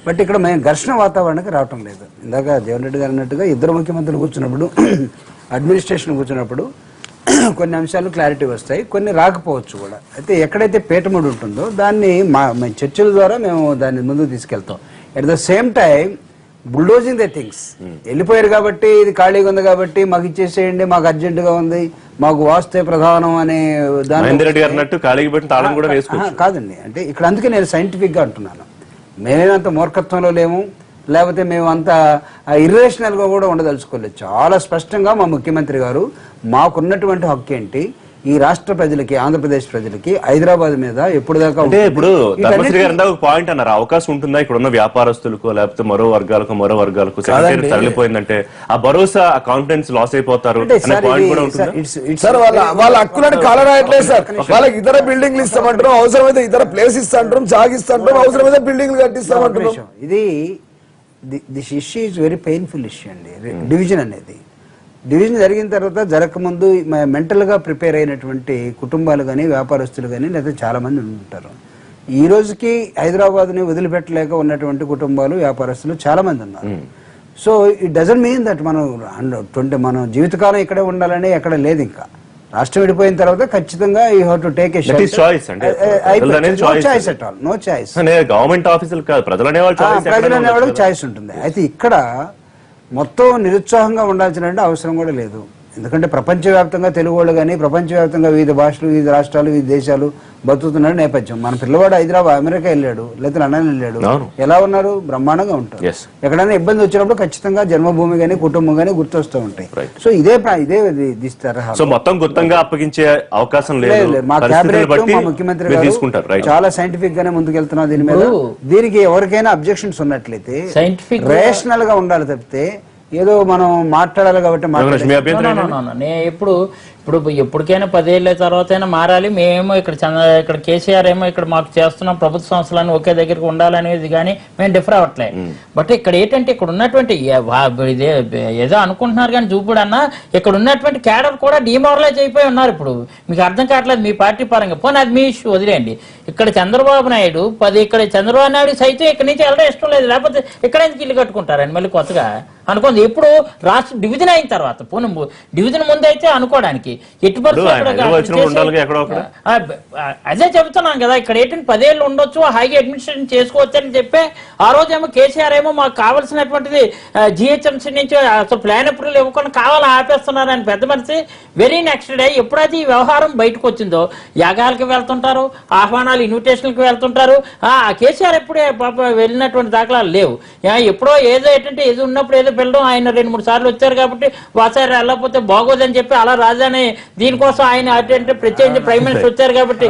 బట్ ఇక్కడ మేము ఘర్షణ వాతావరణానికి రావటం లేదు. ఇందాక జగన్ రెడ్డి గారు అన్నట్టుగా ఇద్దరు ముఖ్యమంత్రులు కూర్చున్నప్పుడు అడ్మినిస్ట్రేషన్ కూర్చున్నప్పుడు కొన్ని అంశాలు క్లారిటీ వస్తాయి, కొన్ని రాకపోవచ్చు కూడా. అయితే ఎక్కడైతే పీఠముడు ఉంటుందో దాన్ని మేము చర్చల ద్వారా మేము దాన్ని ముందుకు తీసుకెళ్తాం. At the same time bulldozing the things. వెళ్ళిపోయారు కాబట్టి ఇది ఖాళీగా ఉంది కాబట్టి మాకు ఇచ్చేసేయండి, మాకు అర్జెంటుగా ఉంది, మాకు వాస్తే ప్రధానం అనే కాదండి. అంటే ఇక్కడ అందుకే నేను సైంటిఫిక్గా అంటున్నాను. మేమేమంత మూర్ఖత్వంలో లేము, లేకపోతే మేము అంత ఇర్రేషనల్గా కూడా ఉండదలుచుకోలేదు. చాలా స్పష్టంగా మా ముఖ్యమంత్రి గారు మాకున్నటువంటి హక్కు ఏంటి, ఈ రాష్ట్ర ప్రజలకి, ఆంధ్రప్రదేశ్ ప్రజలకి హైదరాబాద్ మీద ఎప్పుడు దాకా అంటే ఇప్పుడు ధర్మశ్రీ గారు ఒక పాయింట్ అన్నారు, అవకాశం ఉంటుందా ఇక్కడ ఉన్న వ్యాపారస్తులకు లేకపోతే మరో వర్గాలకు తరలిపోయిందంటే ఆ భరోసా, ఆ కాన్ఫిడెన్స్ లాస్ అయిపోతారు అనే పాయింట్ కూడా ఉంటుంది సార్. వాళ్ళ హక్కులను కాలరాయట్లేదు సార్. వాళ్ళకి ఇతర బిల్డింగ్లు ఇస్తామంటారు, అవసరమైతే ఇతర ప్లేస్ ఇస్తాంటారు, జాగిస్తాంటారు, అవసరమైతే బిల్డింగ్లు కట్టిస్తామంటారు. ఇది this issue is very painful issue అండి. డివిజన్ అనేది డివిజన్ జరిగిన తర్వాత జరగకముందు మెంటల్గా ప్రిపేర్ అయినటువంటి కుటుంబాలు కానీ వ్యాపారస్తులు కానీ లేదా చాలామంది ఉంటారు. ఈ రోజుకి హైదరాబాద్ని వదిలిపెట్టలేక ఉన్నటువంటి కుటుంబాలు వ్యాపారస్తులు చాలామంది ఉన్నారు. So it doesn't mean that మనం జీవితకాలం ఇక్కడే ఉండాలని ఎక్కడ లేదు. ఇంకా రాష్ట్రం విడిపోయిన తర్వాత ఖచ్చితంగా you have to take a choice. No choice. Government ఆఫీసులు కాదు, ప్రజలు అనేవాళ్ళకి చాయిస్ ఉంటుంది. అయితే ఇక్కడ మొత్తం నిరుత్సాహంగా ఉండాల్సిన అవసరం కూడా లేదు. ఎందుకంటే ప్రపంచవ్యాప్తంగా తెలుగు వాళ్ళు కానీ ప్రపంచవ్యాప్తంగా వివిధ భాషలు, వివిధ రాష్ట్రాలు, వివిధ దేశాలు బతుకుతున్న నేపథ్యం. మన పిల్లవాడు హైదరాబాద్, అమెరికా వెళ్ళాడు, లేదా లండన్ వెళ్ళాడు, ఎలా ఉన్నారు? బ్రహ్మాండంగా ఉంటారు. ఎక్కడైనా ఇబ్బంది వచ్చినప్పుడు ఖచ్చితంగా జన్మభూమి గానీ కుటుంబం గానీ గుర్తొస్తూ ఉంటాయి. సో ఇదే తరహా మొత్తం గుర్తంగా అప్పగించే అవకాశం లేదు. మా క్యాబినెట్ మా ముఖ్యమంత్రి గారు చాలా సైంటిఫిక్ గానే ముందుకెళ్తున్నారు దీని మీద. దీనికి ఎవరికైనా అబ్జెక్షన్స్ ఉన్నట్లయితే రేషనల్ గా ఉండాలి తప్పితే ఏదో మనం మాట్లాడాలి కాబట్టి నేను ఎప్పుడు ఇప్పుడు ఎప్పటికైనా 10 ఏళ్ళ తర్వాత అయినా మారాలి. మేమేమో ఇక్కడ కేసీఆర్ ఏమో ఇక్కడ మాకు చేస్తున్నాం ప్రభుత్వ సంస్థలను ఒకే దగ్గరికి ఉండాలనేది కానీ మేము డిఫర్ అవ్వట్లే. బట్ ఇక్కడ ఏంటంటే ఇక్కడ ఉన్నటువంటి ఏదో అనుకుంటున్నారు కానీ చూపుడు అన్న ఇక్కడ ఉన్నటువంటి క్యాడర్ కూడా డిమారలైజ్ అయిపోయి ఉన్నారు. ఇప్పుడు మీకు అర్థం కావట్లేదు మీ పార్టీ పరంగా. పోనీ అది మీ ఇష్యూ వదిలేయండి. ఇక్కడ చంద్రబాబు నాయుడు ఇక్కడ చంద్రబాబు నాయుడు సైతం ఇక్కడి నుంచి వెళ్ళడం ఇష్టం లేదు, లేకపోతే ఇక్కడ ఎందుకు ఇల్లు కట్టుకుంటారని మళ్ళీ కొత్తగా అనుకోండి. ఎప్పుడు రాష్ట్ర డివిజన్ అయిన తర్వాత పోనీ డివిజన్ ముందు అయితే అనుకోవడానికి ఎట్టి అదే చెబుతున్నాం కదా. ఇక్కడ ఏంటంటే 10 ఏళ్ళు ఉండొచ్చు, హైగా అడ్మినిస్ట్రేషన్ చేసుకోవచ్చు అని చెప్పి ఆ రోజేమో కేసీఆర్ ఏమో మాకు కావాల్సినటువంటిది జిహెచ్ఎంసీ నుంచి అసలు ప్లాన్ అప్రూవల్ ఇవ్వకుండా కావాలని ఆపేస్తున్నారని పెద్ద మనిషి వెరీ నెక్స్ట్ డే ఎప్పుడైతే ఈ వ్యవహారం బయటకు వచ్చిందో యాగాలకి వెళ్తుంటారు, ఆహ్వానాలు ఇన్విటేషన్కి వెళ్తుంటారు. కేసీఆర్ ఎప్పుడే పాప వెళ్ళినటువంటి దాఖలాలు లేవు. ఎప్పుడో ఏదో ఏంటంటే ఏదో ఉన్నప్పుడు ఏదో వెళ్ళడం, ఆయన 2-3 సార్లు వచ్చారు కాబట్టి వాసారి వెళ్ళకపోతే బాగోదని చెప్పి అలా రాజధాని దీనికోసం ఆయన అంటే ప్రత్యేకించి ప్రైమ్ మినిస్టర్ వచ్చారు కాబట్టి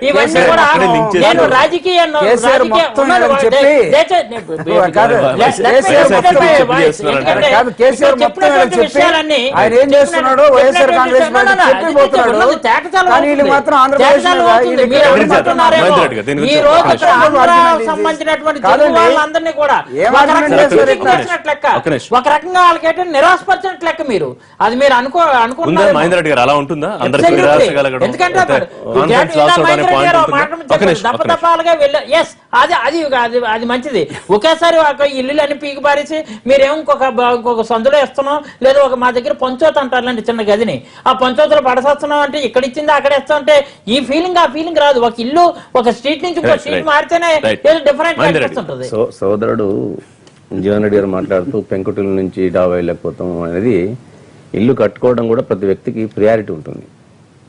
ఇవన్నీ కూడా నేను రాజకీయ ఈ రోజు సంబంధించినటువంటి వాళ్ళందరినీ కూడా ఒక రకంగా వాళ్ళకి నిరాశపరిచినట్లు లెక్క. మీరు అది మీరు అనుకుంటున్నారు అలా ఉంటుందా? ఎందుకంటే అది మంచిది. ఒకేసారి ఒక ఇల్లు అని పీకి పారేసి మీరేమో ఇంకొక సందులో ఇస్తున్నాం, లేదా ఒక మా దగ్గర పంచోత అంటారులేండి చిన్న గదిని, ఆ పంచోతలో పడసేస్తున్నాం అంటే ఇక్కడ ఇచ్చింది అక్కడ ఇస్తా ఉంటే ఈ ఫీలింగ్ ఆ ఫీలింగ్ రాదు. ఒక ఇల్లు ఒక స్ట్రీట్ నుంచి ఇంకో స్ట్రీట్ మారితేనే డిఫరెంట్ అనిపిస్తుంటది. సోదరుడు జీవన్ రెడ్డి గారు మాట్లాడుతూ పెంకుటిల నుంచి డాబా వెళ్ళకపోతాం అనేది, ఇల్లు కట్టుకోవడం కూడా ప్రతి వ్యక్తికి ప్రియారిటీ ఉంటుంది.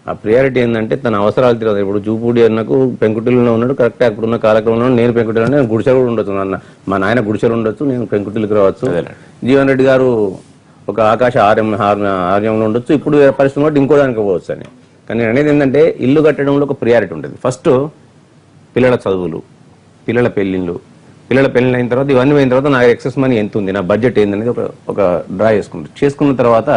ఆ ప్రియారిటీ ఏంటంటే తన అవసరాలు తెలియదు. ఇప్పుడు జూపూడి అన్నకు పెంకుటిల్లో ఉన్నాడు, కరెక్ట్గా ఇప్పుడున్న కాలక్రమంలో నేను పెంకుటిలో నేను గుడిసెలు కూడా ఉండొచ్చు, అన్న మా నాయన గుడిసెలు ఉండొచ్చు, నేను పెంకుటిల్కి రావచ్చు. జీవన్ రెడ్డి గారు ఒక ఆకాశ ఆర్యంలో ఉండొచ్చు, ఇప్పుడు పరిస్థితి బట్టి ఇంకో దానికి పోవచ్చు అని. కానీ నేను అనేది ఏంటంటే ఇల్లు కట్టడంలో ఒక ప్రియారిటీ ఉంటుంది. ఫస్ట్ పిల్లల చదువులు, పిల్లల పెళ్ళిళ్ళు అయిన తర్వాత ఇవన్నీ అయిన తర్వాత నా ఎక్సెస్ మనీ ఎంత ఉంది, నా బడ్జెట్ ఏందనేది ఒక డ్రా చేసుకున్న తర్వాత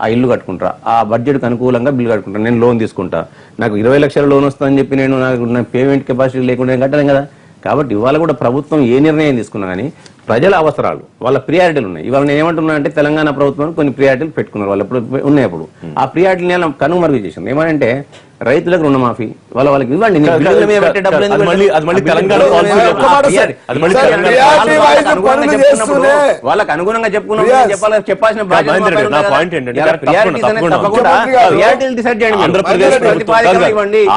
ఆ ఇల్లు కట్టుకుంటా, ఆ బడ్జెట్కి అనుకూలంగా బిల్లు కట్టుకుంటా. నేను లోన్ తీసుకుంటా, నాకు 20 లక్షల లోన్ వస్తుందని చెప్పి నాకు పేమెంట్ కెపాసిటీ లేకుండా నేను కట్టలేం కదా. కాబట్టి ఇవాళ కూడా ప్రభుత్వం ఏ నిర్ణయం తీసుకున్నా కానీ ప్రజల అవసరాలు, వాళ్ళ ప్రియారిటీలు ఉన్నాయి. ఇవాళ నేను ఏమంటున్నా అంటే తెలంగాణ ప్రభుత్వం కొన్ని ప్రియారిటీలు పెట్టుకున్నారు, వాళ్ళు ఇప్పుడు ఉన్నాయి. అప్పుడు ఆ ప్రియారిటీని కనుమరుగు చేసింది. ఏమంటే రైతులకు రుణమాఫీ, వాళ్ళకి ఇవ్వండి, వాళ్ళకి అనుగుణంగా చెప్పాల్సిన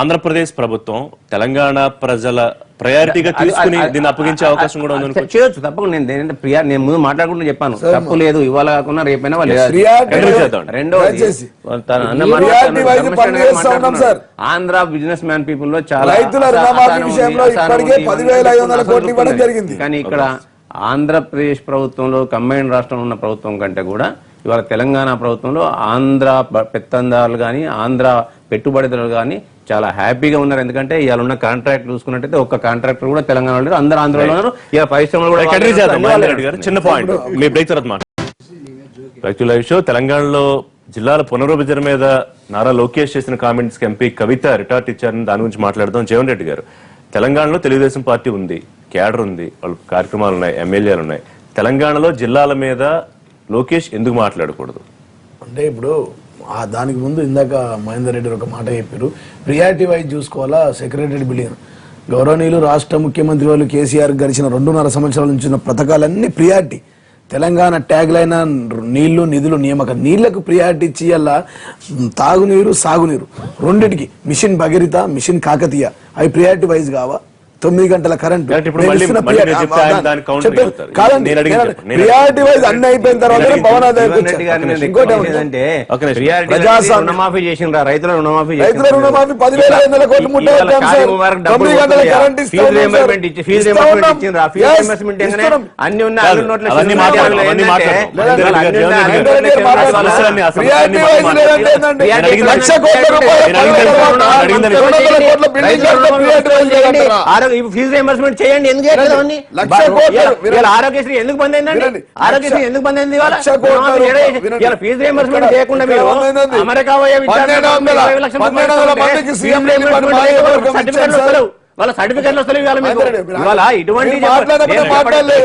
ఆంధ్రప్రదేశ్ ప్రభుత్వం తెలంగాణ ప్రజల ప్రయారిటీగా తీసుకుని దీన్ని అప్పగించే అవకాశం కూడా ఉంది. చేయొచ్చు తప్పకుండా. నేను ముందు మాట్లాడుకుంటూ చెప్పాను, తప్పు లేదు. ఇవాళ కాకుండా రేపైనా వాళ్ళు. రెండోది ఆంధ్ర బిజినెస్ మ్యాన్ పీపుల్ లో చాలా కానీ ఇక్కడ ఆంధ్రప్రదేశ్ ప్రభుత్వంలో కంబైన్డ్ రాష్ట్రంలో ఉన్న ప్రభుత్వం కంటే కూడా ఇవాళ తెలంగాణ ప్రభుత్వంలో ఆంధ్ర పెత్తందారులు కానీ ఆంధ్ర పెట్టుబడిదారులు కానీ చాలా హ్యాపీగా ఉన్నారు. ఎందుకంటే ఇవాళ ఉన్న కాంట్రాక్ట్ చూసుకున్నట్టయితే ఒక్క కాంట్రాక్టర్ కూడా తెలంగాణలో, అందరూ ఆంధ్రలో ఉన్నారు. ఇలా పరిశ్రమలు కూడా. చిన్న పాయింట్ మీ బ్రేక్ తర్వాత మాట్లాడుతూ తెలంగాణలో జిల్లాల పునర్విభజన మీద నారా లోకేష్ చేసిన కామెంట్స్ కి ఎంపీ కవిత రిటార్ట్ ఇచ్చారని దాని గురించి మాట్లాడదాం. జీవన్ రెడ్డి గారు, తెలంగాణలో తెలుగుదేశం పార్టీ ఉంది, క్యాడర్ ఉంది, వాళ్ళ కార్యక్రమాలు ఉన్నాయి, ఎమ్మెల్యేలు ఉన్నాయి. తెలంగాణలో జిల్లాల మీద లోకేష్ ఎందుకు మాట్లాడకూడదు అంటే ఇప్పుడు దానికి ముందు ఇందాక మహేందర్ రెడ్డి ఒక మాట చెప్పారు, ప్రియారిటీ వైజ్ చూసుకోవాలా సెక్రటరీ బిల్డింగ్. గౌరవనీయులు రాష్ట్ర ముఖ్యమంత్రి వాళ్ళు కేసీఆర్ గడిచిన 2.5 సంవత్సరాల నుంచి ఉన్న పథకాలన్నీ ప్రియారిటీ. తెలంగాణ ట్యాగ్ లైన్ నీళ్లు నిధులు నియామకం, నీళ్లకు ప్రియారిటీ ఇచ్చేయాల, తాగునీరు సాగునీరు రెండిటికి. మిషన్ భగీరథ, మిషన్ కాకతీయ అవి ప్రియారిటీ వైజ్ కావా? 9 గంటల కరెంటు ప్రియారిటీ వైజ్ అన్ని అయిపోయిన తర్వాత రుణమాఫీ చేసిండ్రా, రైతుల రుణమాఫీ 10,500 కోట్లు ముట్టారు. 9 గంటల కరెంట్ అన్ని ఉన్న లక్ష కోట్ల రూపాయలు ఫీజు రియంబర్స్మెంట్ చేయండి. ఎందుకు చేయట్లేదు అవన్నీ? లక్ష కోట్లు ఇవాళ ఆరోగ్యశ్రీ ఎందుకు బంద్ అయిందండి? వినండి. ఆరోగ్యశ్రీ ఎందుకు బంద్ అయింది? లక్ష కోట్లు వినండి. ఇవాళ ఫీజు రియంబర్స్మెంట్ చేయకుండా మీరు ఏమైంది? అమెరికా పోయే 1200 మందికి సీఎం సర్టిఫికెట్లు వస్తలేవు. వాళ్ళ సర్టిఫికెట్లు వస్తలేవు. ఇవాళ మీకు ఇవాళ ఇటువంటి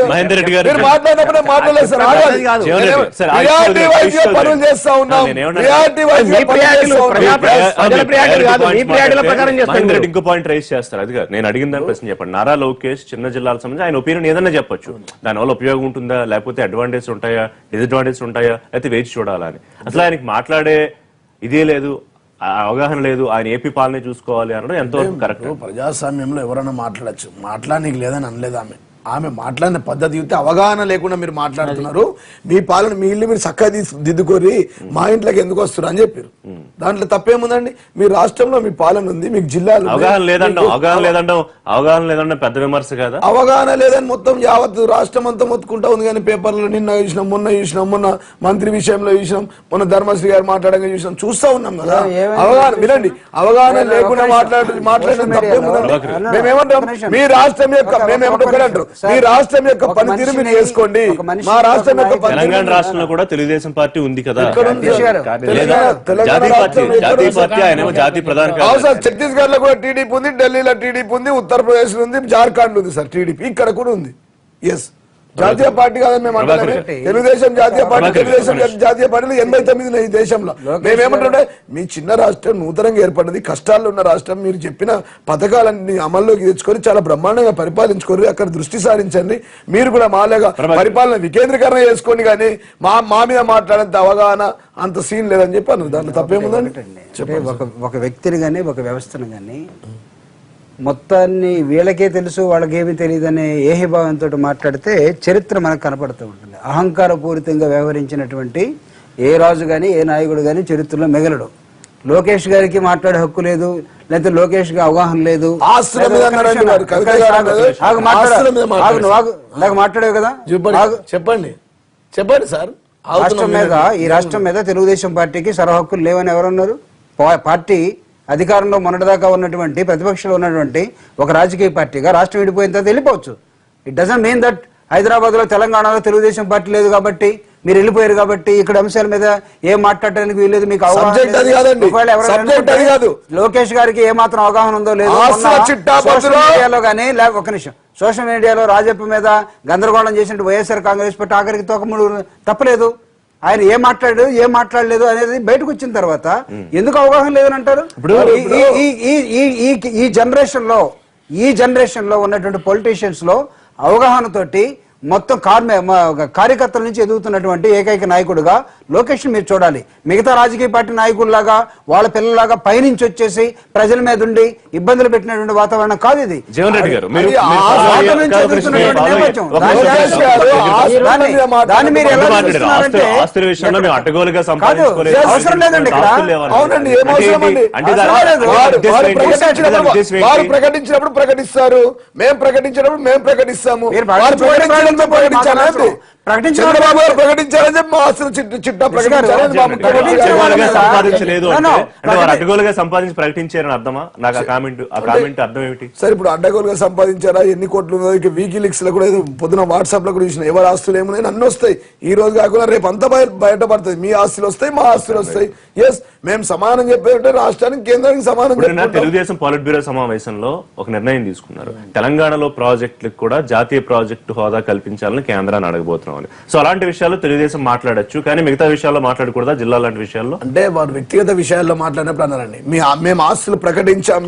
మహేందర్ రెడ్డి గారు మాట్లాడినప్పుడే మాట్లాడలేదు సార్. ఆగాలి. Jeevan Reddy, sir, priority wise గా పనులు చేస్తా ఉన్నాం. ప్రియారిటీ వైజ్ గా పనులు చేస్తా ఉన్నాం. ప్రజల ప్రియారిటీ కాదు, మీ ప్రియారిటీల ప్రకారం చేస్తాం. మహేందర్ రెడ్డి ఇంకో పాయింట్ రైజ్ చేస్తారు. అది కాదు నేను అడిగిన దాని ప్రశ్న చెప్పండి. నారా లోకేష్ చిన్న జిల్లాలకు సంబంధించి ఆయన ఒపీనియన్ ఏదన్నా చెప్పొచ్చు. దానివల్ల ఉపయోగం ఉంటుందా, లేకపోతే అడ్వాంటేజ్ ఉంటాయా, డిసడ్వాంటేజ్ ఉంటాయా, అయితే వేచి చూడాలా అని. అసలు ఆయనకి మాట్లాడే ఇదే లేదు, అవగాహన లేదు, ఆయన ఏపీ పాలనే చూసుకోవాలి అనడం ఎంతవరకు కరెక్ట్? ప్రజాస్వామ్యంలో ఎవరైనా మాట్లాడచ్చు, మాట్లాడనీకి లేదని అనలేదు ఆమె మాట్లాడిన పద్ధతి చూస్తే అవగాహన లేకుండా మీరు మాట్లాడుతున్నారు. మీ పాలన మీ ఇల్లు మీరు చక్కగా దిద్దుకోరి, మా ఇంట్లోకి ఎందుకు వస్తారు అని చెప్పారు. దాంట్లో తప్పేముందండి? మీ రాష్ట్రంలో మీ పాలన ఉంది, మీకు జిల్లాలు అవగాహన లేదంటాం పెద్ద విమర్శ కదా. అవగాహన లేదని మొత్తం యావత్ రాష్ట్రం అంతా మొత్తుకుంటా ఉంది. కానీ పేపర్లో నిన్న చూసినాం, మొన్న మంత్రి విషయంలో చూసినాం, మొన్న ధర్మశ్రీ గారు మాట్లాడగా చూస్తా ఉన్నాం కదా. అవగాహన వినండి, అవగాహన లేకుండా మాట్లాడడం తప్పేముందండి? మేమేమంటాం, మీ రాష్ట్రం యొక్క మేమేమంటారు, మీ రాష్ట్రం యొక్క పనితీరు మీరు చేసుకోండి. మా రాష్ట్రం యొక్క తెలంగాణ రాష్ట్రంలో కూడా తెలుగుదేశం పార్టీ ఉంది కదా. ఛత్తీస్గఢ్ లో కూడా టీడీపీ ఉంది, ఢిల్లీలో టీడీపీ ఉంది, ఉత్తరప్రదేశ్ లో ఉంది, జార్ఖండ్ ఉంది సార్ టీడీపీ, ఇక్కడ కూడా ఉంది. ఎస్, జాతీయ పార్టీ కాదని మేము అంటామే. తెలుగుదేశం జాతీయ పార్టీ, తెలుగుదేశం జాతీయ పార్టీలు 89 ఈ దేశంలో. మేమేమంటుంటే మీ చిన్న రాష్ట్రం నూతనంగా ఏర్పడింది, కష్టాల్లో ఉన్న రాష్ట్రం, మీరు చెప్పిన పథకాలన్నీ అమల్లోకి తెచ్చుకొని చాలా బ్రహ్మాండంగా పరిపాలించుకోరు, అక్కడ దృష్టి సారించండి. మీరు కూడా మాలేగా పరిపాలన వికేంద్రీకరణ చేసుకోండి, కానీ మా మీద మాట్లాడేంత అవగాహన అంత సీన్ లేదని చెప్పి అన్నారు. దాంట్లో తప్పేముందండి? ఒక వ్యక్తిని కానీ ఒక వ్యవస్థను కానీ మొత్తాన్ని వీళ్ళకే తెలుసు వాళ్ళకేమీ తెలియదనే ఏహిభావంతో మాట్లాడితే చరిత్ర మనకు కనపడుతూ ఉంటుంది. అహంకారపూరితంగా వ్యవహరించినటువంటి ఏ రాజు కానీ ఏ నాయకుడు కానీ చరిత్రలో మిగలడు. లోకేష్ గారికి మాట్లాడే హక్కు లేదు, లేకపోతే లోకేష్ కి అవగాహన లేదు. మాట్లాడేవి కదా, చెప్పండి సార్. ఈ రాష్ట్రం మీద తెలుగుదేశం పార్టీకి సర్వ హక్కులు లేవని ఎవరన్నారు? పార్టీ అధికారంలో మొన్నటిదాకా ఉన్నటువంటి ప్రతిపక్షంలో ఉన్నటువంటి ఒక రాజకీయ పార్టీగా రాష్ట్రం విడిపోయిన తర్వాత వెళ్ళిపోవచ్చు. It doesn't mean that Hyderabad లో తెలంగాణలో తెలుగుదేశం పార్టీ లేదు కాబట్టి మీరు వెళ్ళిపోయారు కాబట్టి ఇక్కడ అంశాల మీద ఏం మాట్లాడడానికి వీల్లేదు. మీకు లోకేష్ గారికి ఏమాత్రం అవగాహన ఉందో లేదో సోషల్ మీడియాలో కానీ లేక ఒక నిమిషం సోషల్ మీడియాలో రాజప్ప మీద గందరగోళం చేసినట్టు వైఎస్ఆర్ కాంగ్రెస్ పార్టీ ఆఖరికి తోకముడు తప్పలేదు. ఆయన ఏం మాట్లాడలేదు అనేది బయటకు వచ్చిన తర్వాత ఎందుకు అవగాహన లేదని అంటారు? ఈ జనరేషన్ లో ఉన్నటువంటి పొలిటీషియన్స్ లో అవగాహనతోటి మొత్తం కార్యకర్తల నుంచి ఎదుగుతున్నటువంటి ఏకైక నాయకుడుగా లోకేష్ మీరు చూడాలి. మిగతా రాజకీయ పార్టీ నాయకుల్లాగా వాళ్ళ పిల్లలాగా పైనుంచి వచ్చేసి ప్రజల మీద ఉండి ఇబ్బందులు పెట్టినటువంటి వాతావరణం కాదు ఇది. దాన్ని మీరు ఎలా చూస్తున్నారంటే అవసరం లేదండి. వారు ప్రకటించినప్పుడు ప్రకటిస్తారు, మేము ప్రకటించినప్పుడు మేము ప్రకటిస్తాము. చంద్రబాబు గారు ప్రకటించారని చెప్పి మా ఆస్తులు చిట్టా అడ్డగోలుగా సంపాదించి ప్రకటించారని అర్థమా? నాకు ఆ కామెంట్ అర్థం ఏమిటి సార్? ఇప్పుడు అడ్డగోలుగా సంపాదించారా, ఎన్ని కోట్లు ఉన్నదో ఇక వీకీలీక్స్ లో కూడా పొద్దున వాట్సాప్ లో కూడా చూసిన ఎవరి ఆస్తులు ఏమున్నాయి అన్ని వస్తాయి. ఈ రోజు కాకుండా రేపు అంతా బయటపడుతుంది. మీ ఆస్తులు వస్తాయి, మా ఆస్తులు వస్తాయి. ఎస్, మేము సమానం చెప్పేదంటే రాష్ట్రానికి కేంద్రానికి సమానం. తెలుగుదేశం పాలిట్ బ్యూరో సమావేశంలో ఒక నిర్ణయం తీసుకున్నారు. తెలంగాణలో ప్రాజెక్టులకు కూడా జాతీయ ప్రాజెక్టు హోదా కల్పించాలని కేంద్రాన్ని అడగబోతున్నాం. సో అలాంటి విషయాల్లో తెలుగుదేశం మాట్లాడొచ్చు, కానీ మిగతా విషయాల్లో మాట్లాడకూడదా? జిల్లా లాంటి విషయాల్లో అంటే వారు వ్యక్తిగత విషయాల్లో మాట్లాడినప్పుడు అన్నారండి మేము ఆస్తులు ప్రకటించాం.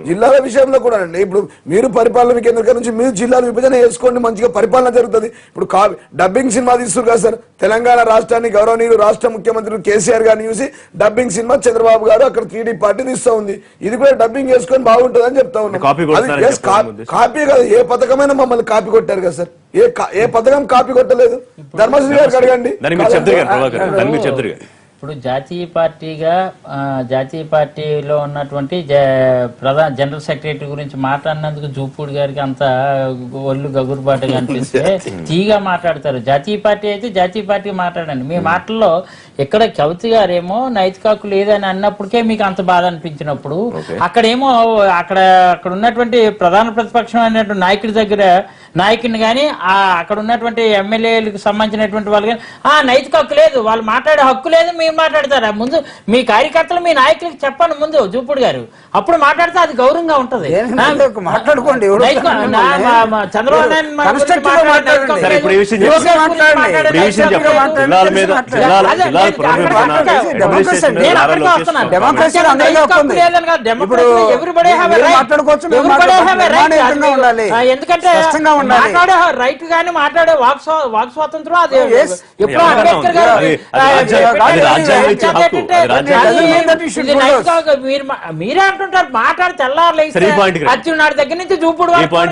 జిల్లాల విషయంలో కూడా అండి, ఇప్పుడు మీరు పరిపాలన కేంద్రం నుంచి మీరు జిల్లాల విభజన చేసుకోండి, మంచిగా పరిపాలన జరుగుతుంది. ఇప్పుడు డబ్బింగ్ సినిమా తీస్తున్నారు కదా సార్, తెలంగాణ రాష్ట్రాన్ని గౌరవనీయులు రాష్ట్ర ముఖ్యమంత్రి కేసీఆర్ గారిని చూసి డబ్బింగ్ సినిమా చంద్రబాబు గారు అక్కడ టీడీపీ పార్టీ తీస్తూ ఉంది. ఇది కూడా డబ్బింగ్ చేసుకొని బాగుంటుంది అని చెప్తా ఉన్నాం. కాపీ కాదు, ఏ పథకమైనా మమ్మల్ని కాపీ కొట్టారు కదా సార్. ఏ పథకం కాపీ కొట్టలేదు. ధర్మశ్రీ గారికి అడగండి. ఇప్పుడు జాతీయ పార్టీలో ఉన్నటువంటి ప్రధాన జనరల్ సెక్రటరీ గురించి మాట్లాడినందుకు జూపూడి గారికి అంత ఒళ్ళు గగురుబాటుగా అనిపిస్తే తీగా మాట్లాడతారు. జాతీయ పార్టీ అయితే జాతీయ పార్టీ మాట్లాడండి. మీ మాటల్లో ఇక్కడ చౌతి గారేమో నైతిక హక్కు లేదని అన్నప్పటికే మీకు అంత బాధ అనిపించినప్పుడు అక్కడేమో అక్కడ ఉన్నటువంటి ప్రధాన ప్రతిపక్షం అనేటువంటి నాయకుడి దగ్గర నాయకుడిని కానీ అక్కడ ఉన్నటువంటి ఎమ్మెల్యేలకు సంబంధించినటువంటి వాళ్ళు కానీ నైతిక హక్కు లేదు, వాళ్ళు మాట్లాడే హక్కు లేదు, మీరు మాట్లాడతారా? ముందు మీ కార్యకర్తలు మీ నాయకులకు చెప్పండి ముందు జూపుడు గారు, అప్పుడు మాట్లాడితే అది గౌరవంగా ఉంటది. మాట్లాడుకోండి. సరే, ఇప్పుడు ఈ విషయం ఎందుకంటే మాట్లాడే రైట్ గానీ మాట్లాడే వాక్ స్వాతంత్రం అది ఎప్పుడో అంబేద్కర్ గారు మీరే అంటుంటారు మాట్లాడి తెల్లారు అచ్చున్నాడు దగ్గర నుంచి చూపుడు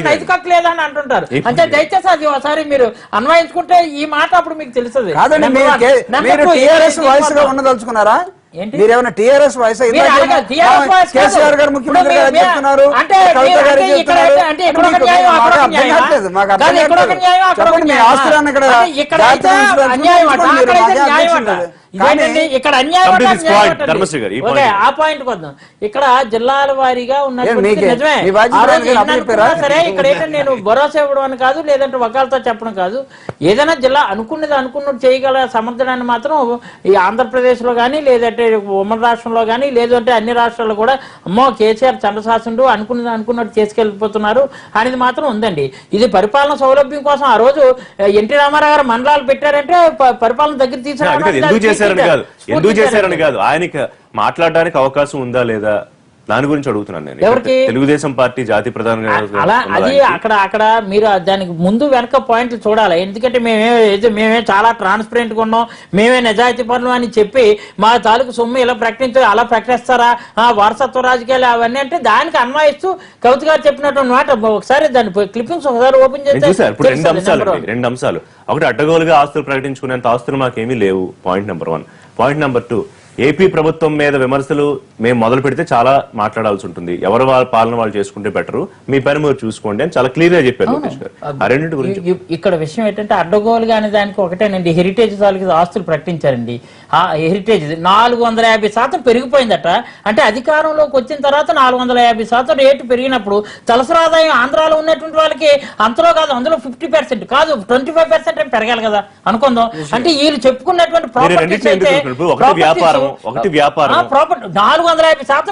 నైతిక హక్కు లేదని అంటుంటారు. అంటే దయచేసి అది ఒకసారి మీరు అన్వయించుకుంటే ఈ మాట అప్పుడు మీకు తెలుస్తుంది. ఉన్నదలుచుకున్నారా? మీరేమైనా టీఆర్ఎస్ వాయిస్ కేసీఆర్ గారు ముఖ్యమంత్రి గారు చెప్తున్నారు, కవిత గారు చెప్తున్నారు, మాకు అర్థం చెప్పండి. మీ ఆస్తులను ఇక్కడ ఇక్కడ అన్యాయం ఆ పాయింట్ వద్దాం. ఇక్కడ జిల్లాల వారీగా సరే, ఇక్కడ ఏంటంటే నేను భరోసా ఇవ్వడం అని కాదు, లేదంటే వకాలతో చెప్పడం కాదు, ఏదైనా జిల్లా అనుకున్నట్టు చేయగల సమర్థనాన్ని మాత్రం ఈ ఆంధ్రప్రదేశ్ లో కానీ, లేదంటే ఉమ్మడి రాష్ట్రంలో కానీ, లేదంటే అన్ని రాష్ట్రాల్లో కూడా అమ్మో కేసీఆర్ చంద్రశాసనుడు అనుకున్నట్టు చేసుకెళ్ళిపోతున్నారు అనేది మాత్రం ఉందండి. ఇది పరిపాలన సౌలభ్యం కోసం ఆ రోజు ఎన్టీ రామారావు గారు మండలాలు పెట్టారంటే పరిపాలన దగ్గర ఎందుకు చేశారని కాదు, ఆయనకి మాట్లాడడానికి అవకాశం ఉందా లేదా దాని గురించి అడుగుతున్నాను నేను. తెలుగుదేశం పార్టీ జాతీయ ప్రధాన అలా అది అక్కడ మీరు దానికి ముందు వెనక పాయింట్లు చూడాలి. ఎందుకంటే మేమే చాలా ట్రాన్స్పరెంట్ గా ఉన్నాం, మేమే నిజాయితీ పనులు అని చెప్పి మా తాలూకు సొమ్ము ఇలా అలా ప్రకటిస్తారా, వారసత్వ రాజకీయాలు అవన్నీ అంటే దానికి అన్వయిస్తూ కవిత గారు చెప్పినటువంటి మాట ఒకసారి దాని క్లిప్పింగ్స్ ఒకసారి ఓపెన్ చేస్తే రెండు అంశాలు. ఒకటి, అడ్డగోలుగా ఆస్తులు ప్రకటించుకునేంత ఆస్తులు మాకేమీ లేవు, point number 1. Point number 2, AP ప్రభుత్వం మీద విమర్శలు మేము మొదలు పెడితే చాలా మాట్లాడాల్సి ఉంటుంది, ఎవరు వాళ్ళ పాలన వాళ్ళు చేసుకుంటే బెటరు, మీ పని మీరు చూసుకోండి అని చాలా క్లియర్ గా చెప్పారు లోకేష్ గారు. ఆ రెండింటి గురించి ఇక్కడ విషయం ఏంటంటే అడ్డగోలుగా అనే దానికి ఒకటేనండి, హెరిటేజ్ తాలూకు ఆస్తులు ప్రకటించారండి. ఆ హెరిటేజ్ 450% పెరిగిపోయిందట. అంటే అధికారంలోకి వచ్చిన తర్వాత 450% రేటు పెరిగినప్పుడు తలసరి ఆదాయం ఆంధ్రాలో ఉన్నటువంటి వాళ్ళకి అంతలో కాదు, అందులో 50% కాదు 25% పెరగాలి కదా అనుకుందాం. అంటే వీళ్ళు చెప్పుకున్నటువంటి ప్రాపర్టీస్ అయితే 450%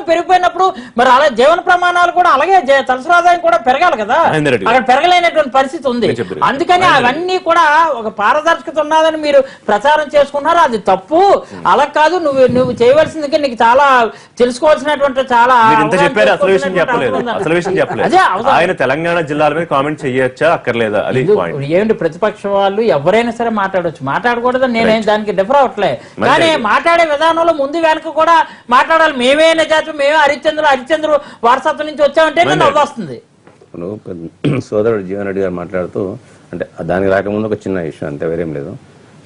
పెరిగిపోయినప్పుడు మరి అలా జీవన ప్రమాణాలు కూడా అలాగే తలసరి ఆదాయం కూడా పెరగాలి కదా, అక్కడ పెరగలేనటువంటి పరిస్థితి ఉంది. అందుకని అవన్నీ కూడా ఒక పారదర్శకత ఉన్నదని మీరు ప్రచారం చేసుకున్నారు, అది తప్పు. అలా కాదు, నువ్వు చేయవలసింది నీకు చాలా తెలుసుకోవాల్సినటువంటి చాలా ఆయన తెలంగాణ జిల్లాల మీద కామెంట్ చేయొచ్చా అక్కర్లేదా అది ఏమిటి? ప్రతిపక్ష వాళ్ళు ఎవరైనా సరే మాట్లాడవచ్చు, మాట్లాడకూడదు నేనేం దానికి డిఫర్ అవట్లే, కానీ మాట్లాడే విధానంలో ముందు వెనక కూడా మాట్లాడాలి. మేమే నిజాతి, మేమే హరిశ్చంద్రు వారసత్వం నుంచి వచ్చామంటే నవ్వు వస్తుంది. సోదరుడు జీవన్ రెడ్డి గారు మాట్లాడుతూ, అంటే దానికి రాకముందు ఒక చిన్న ఇష్యూ అంతే, వేరేం లేదు,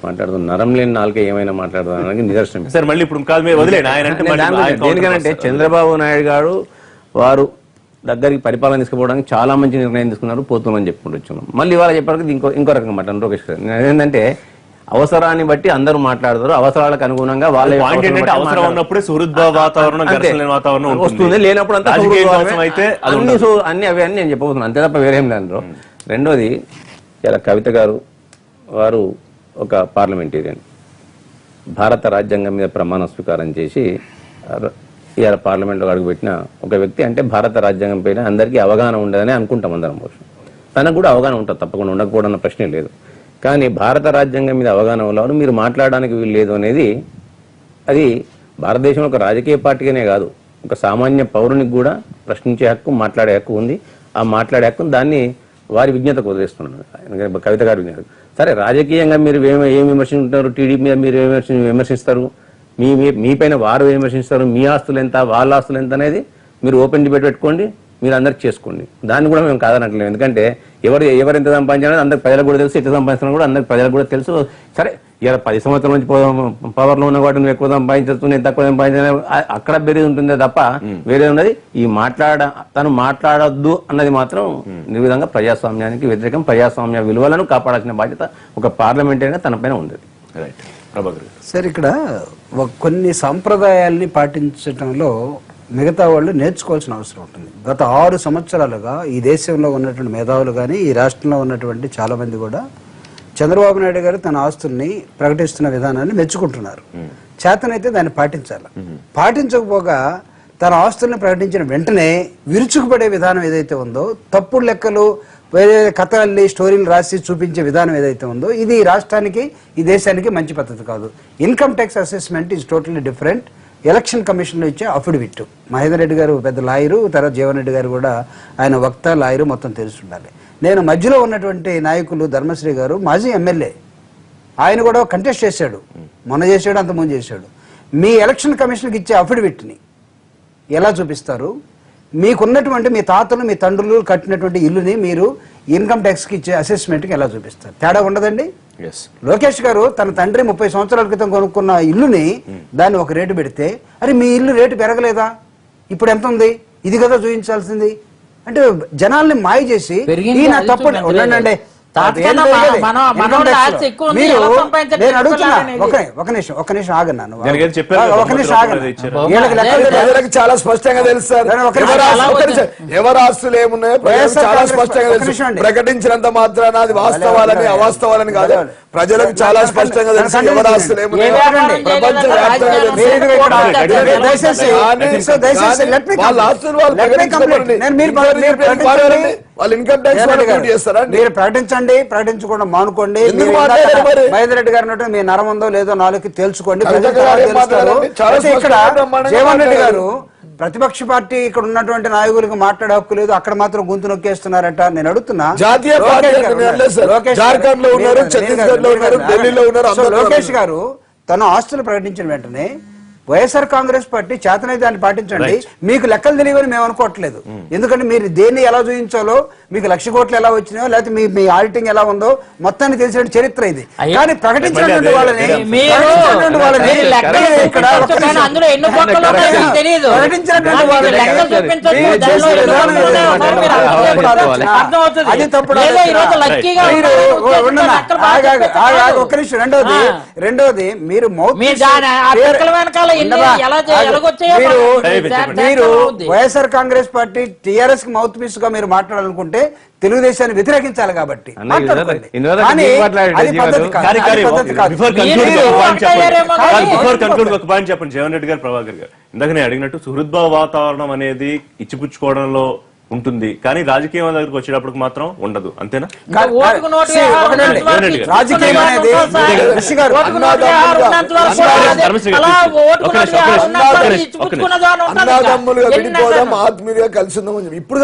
మాట్లాడుతూ నరం లేని నాలుగే ఏమైనా మాట్లాడదానికి నిదర్శనం. సార్ మళ్ళీ ఇప్పుడు కాదు మీరు వదిలేండి. దేనికనంటే చంద్రబాబు నాయుడు గారు వారు దగ్గరికి పరిపాలన తీసుకుపోవడానికి చాలా మంచి నిర్ణయం తీసుకున్నారు, పోతున్నామని చెప్పుకుంటూ వచ్చాను. మళ్ళీ ఇవాళ చెప్పడానికి ఇంకో రకంగా మాట లోకేష్ గారు ఏంటంటే అవసరాన్ని బట్టి అందరూ మాట్లాడతారు, అవసరాలకు అనుగుణంగా వాళ్ళ అవసరం ఉన్నప్పుడే సుహృద్భావ వాతావరణం వస్తుంది, లేనప్పుడు అంతా అన్ని అవే అని నేను చెప్పబోతున్నాను, అంతే తప్ప వేరేం లేదు. రెండోది, ఇలా కవిత గారు వారు ఒక పార్లమెంటేరియన్, భారత రాజ్యాంగం మీద ప్రమాణ స్వీకారం చేసి ఇవాళ పార్లమెంట్లో అడుగుపెట్టిన ఒక వ్యక్తి. అంటే భారత రాజ్యాంగం పైన అందరికీ అవగాహన ఉండదని అనుకుంటాం అందరం, బహుశా తనకు కూడా అవగాహన ఉంటుంది, తప్పకుండా ఉండకపోవడం అన్న ప్రశ్నే లేదు. కానీ భారత రాజ్యాంగం మీద అవగాహన ఉన్నవారు మీరు మాట్లాడడానికి వీలు లేదు అనేది, అది భారతదేశంలో ఒక రాజకీయ పార్టీగానే కాదు, ఒక సామాన్య పౌరునికి కూడా ప్రశ్నించే హక్కు, మాట్లాడే హక్కు ఉంది. ఆ మాట్లాడే హక్కు దాన్ని వారి విజ్ఞతకు వదిలేస్తున్నారు, కవిత గారి విజ్ఞత. సరే, రాజకీయంగా మీరు ఏం విమర్శించుంటారు, టీడీపీ మీద మీరు విమర్శిస్తారు, మీ పైన వారు విమర్శిస్తారు, మీ ఆస్తులు ఎంత వాళ్ళ ఆస్తులు ఎంత అనేది మీరు ఓపెన్ డిబేట్ పెట్టుకోండి, మీరు అందరికి చేసుకోండి, దాన్ని కూడా మేము కాదనట్లేదు. ఎందుకంటే ఎవరు ఎంత సంపాదించారో అందరికి ప్రజలకు కూడా తెలుసు, ఎంత సంపాదించినా కూడా అందరికి ప్రజలకు కూడా తెలుసు. సరే, ఇలా 10 సంవత్సరాల నుంచి పవర్లో ఉన్న వాటిని ఎక్కువ సంపాదించచ్చు, నేను తక్కువ సంపాదించిన అక్కడ బెరీజ్ ఉంటుందే తప్ప వేరే ఉన్నది. ఈ తను మాట్లాడొద్దు అన్నది మాత్రం నిర్విధంగా ప్రజాస్వామ్యానికి వ్యతిరేకం, ప్రజాస్వామ్య విలువలను కాపాడాల్సిన బాధ్యత ఒక పార్లమెంటరీగా తన పైన ఉండేది. రైట్. ప్రభాకర్ గారు. సార్ ఇక్కడ కొన్ని సాంప్రదాయాల్ని పాటించడంలో మిగతా వాళ్ళు నేర్చుకోవాల్సిన అవసరం ఉంటుంది. గత 6 సంవత్సరాలుగా ఈ దేశంలో ఉన్నటువంటి మేధావులు కానీ ఈ రాష్ట్రంలో ఉన్నటువంటి చాలా మంది కూడా చంద్రబాబు నాయుడు గారు తన ఆస్తుల్ని ప్రకటిస్తున్న విధానాన్ని మెచ్చుకుంటున్నారు. చేతనైతే దాన్ని పాటించాలి. పాటించకపోగా తన ఆస్తుల్ని ప్రకటించిన వెంటనే విరుచుకుపడే విధానం ఏదైతే ఉందో, తప్పుడు లెక్కలు వేరే కథల్ని స్టోరీలు రాసి చూపించే విధానం ఏదైతే ఉందో, ఇది ఈ రాష్ట్రానికి ఈ దేశానికి మంచి పద్ధతి కాదు. Income tax assessment is totally different. Election కమిషన్లో ఇచ్చే అఫిడవిట్, మహేందర్ రెడ్డి గారు పెద్ద లాయరు, తర్వాత జీవన్ రెడ్డి గారు కూడా ఆయన వక్త లాయరు, మొత్తం తెలిసి ఉండాలి. నేను మధ్యలో ఉన్నటువంటి నాయకులు ధర్మశ్రీ గారు మాజీ ఎమ్మెల్యే, ఆయన కూడా కంటెస్ట్ చేశాడు, మొన్న చేశాడు, అంతకుముందు చేశాడు. మీ ఎలక్షన్ కమిషన్కి ఇచ్చే అఫిడవిట్ని ఎలా చూపిస్తారు? మీకున్నటువంటి మీ తాతలు మీ తండ్రులు కట్టినటువంటి ఇల్లుని మీరు ఇన్కమ్ ట్యాక్స్కి ఇచ్చే అసెస్మెంట్కి ఎలా చూపిస్తారు? తేడా ఉండదండి. లోకేష్ గారు తన తండ్రి 30 సంవత్సరాల క్రితం కొనుక్కున్న ఇల్లుని దాన్ని ఒక రేటు పెడితే, అరే మీ ఇల్లు రేటు పెరగలేదా, ఇప్పుడు ఎంత ఉంది, ఇది కదా చూపించాల్సింది. అంటే జనాల్ని మాయ చేసి ఈయన తప్పుడు ఉండండి. ఒక నిమిషం ఆగన్నాను, చాలా స్పష్టంగా తెలుసు. ఎవరు ఆస్తులు ఏమున్నాయో చాలా స్పష్టంగా తెలుసు. ప్రకటించినంత మాత్రాన అది వాస్తవాలని అవాస్తవాలని కాదు, ప్రజలకు చాలా స్పష్టంగా తెలుసు ఎవరు ఆస్తులు ఏమున్నాయో. ప్రపంచ వాళ్ళు ఇన్కమ్ ట్యాక్స్ చేస్తారా? మీరు ప్రకటించండి, ప్రకటించకుండా మానుకోండి. మహేందర్ రెడ్డి గారు మీ నరం ఉందో లేదో నాలుగు తేల్చుకోండి. ఇక్కడ జీవన్ రెడ్డి గారు ప్రతిపక్ష పార్టీ ఇక్కడ ఉన్నటువంటి నాయకులకు మాట్లాడే హక్కు లేదు, అక్కడ మాత్రం గొంతు నొక్కేస్తున్నారట. నేను అడుగుతున్నా, లోకేష్ గారు తన ఆస్తులు ప్రకటించిన వెంటనే వైఎస్ఆర్ కాంగ్రెస్ పార్టీ చేతనైతే దాన్ని పాటించండి. మీకు లెక్కలు తెలియవని మేము అనుకోవట్లేదు. ఎందుకంటే మీరు దేన్ని ఎలా చూపించాలో, మీకు 1,00,000 కోట్లు ఎలా వచ్చినాయో, లేకపోతే మీ ఆడిటింగ్ ఎలా ఉందో మొత్తాన్ని తెలిసిన చరిత్ర ఇది. కానీ ప్రకటించినటువంటి వాళ్ళని అది తప్పుడు. ఒక్క నిమిషం. రెండోది మీరు మీరు వైఎస్ఆర్ కాంగ్రెస్ పార్టీ టీఆర్ఎస్ కి మౌత్ పీస్ గా మీరు మాట్లాడాలనుకుంటే తెలుగుదేశాన్ని వ్యతిరేకించాలి కాబట్టి చెప్పండి జీవన్ రెడ్డి గారు, ప్రభాకర్ గారు. ఇందాక నేను అడిగినట్టు సుహృద్భావ వాతావరణం అనేది ఇచ్చిపుచ్చుకోవడంలో ఉంటుంది, కానీ రాజకీయం దగ్గరకు వచ్చేటప్పుడు మాత్రం ఉండదు. అంతేనా? రాజకీయం అనేది అన్నదమ్ములుగా విడిపోదాం, ఆత్మీయులుగా కలిసి ఉందామని చెప్పి ఇప్పుడు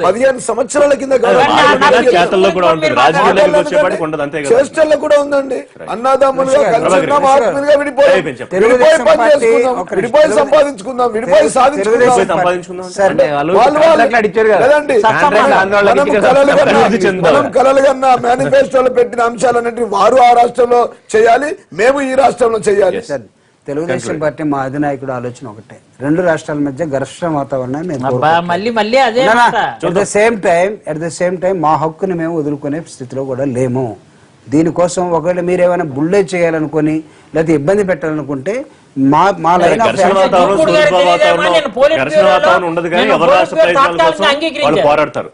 15 సంవత్సరాల కింద చేష్టల్లో కూడా ఉందండి. అన్నదమ్ములుగా కలిసి ఉందాం, ఆత్మీయులుగా విడిపోయి సంపాదించుకుందాం, విడిపోయి సాధించుకుందాం. కలలు కన్నా మేనిఫెస్టోలో పెట్టిన అంశాలన్నింటినీ వారు ఆ రాష్ట్రంలో చేయాలి, మేము ఈ రాష్ట్రంలో చేయాలి. తెలుగుదేశం పార్టీ మా అధినాయకుడు ఆలోచన ఒకటే, 2 రాష్ట్రాల మధ్య ఘర్షణ వాతావరణాన్ని అట్ ద సేమ్ టైం మా హక్కుని మేము వదులుకునే స్థితిలో కూడా లేము. దీనికోసం ఒకవేళ మీరేమైనా బుల్లే చేయాలనుకుని లేకపోతే ఇబ్బంది పెట్టాలనుకుంటే మా లైన్ ఆఫ్ ఉండదు, కానీ ఎవరి రాష్ట్ర ప్రయోజనాల కోసం వాళ్ళు పోరాడతారు.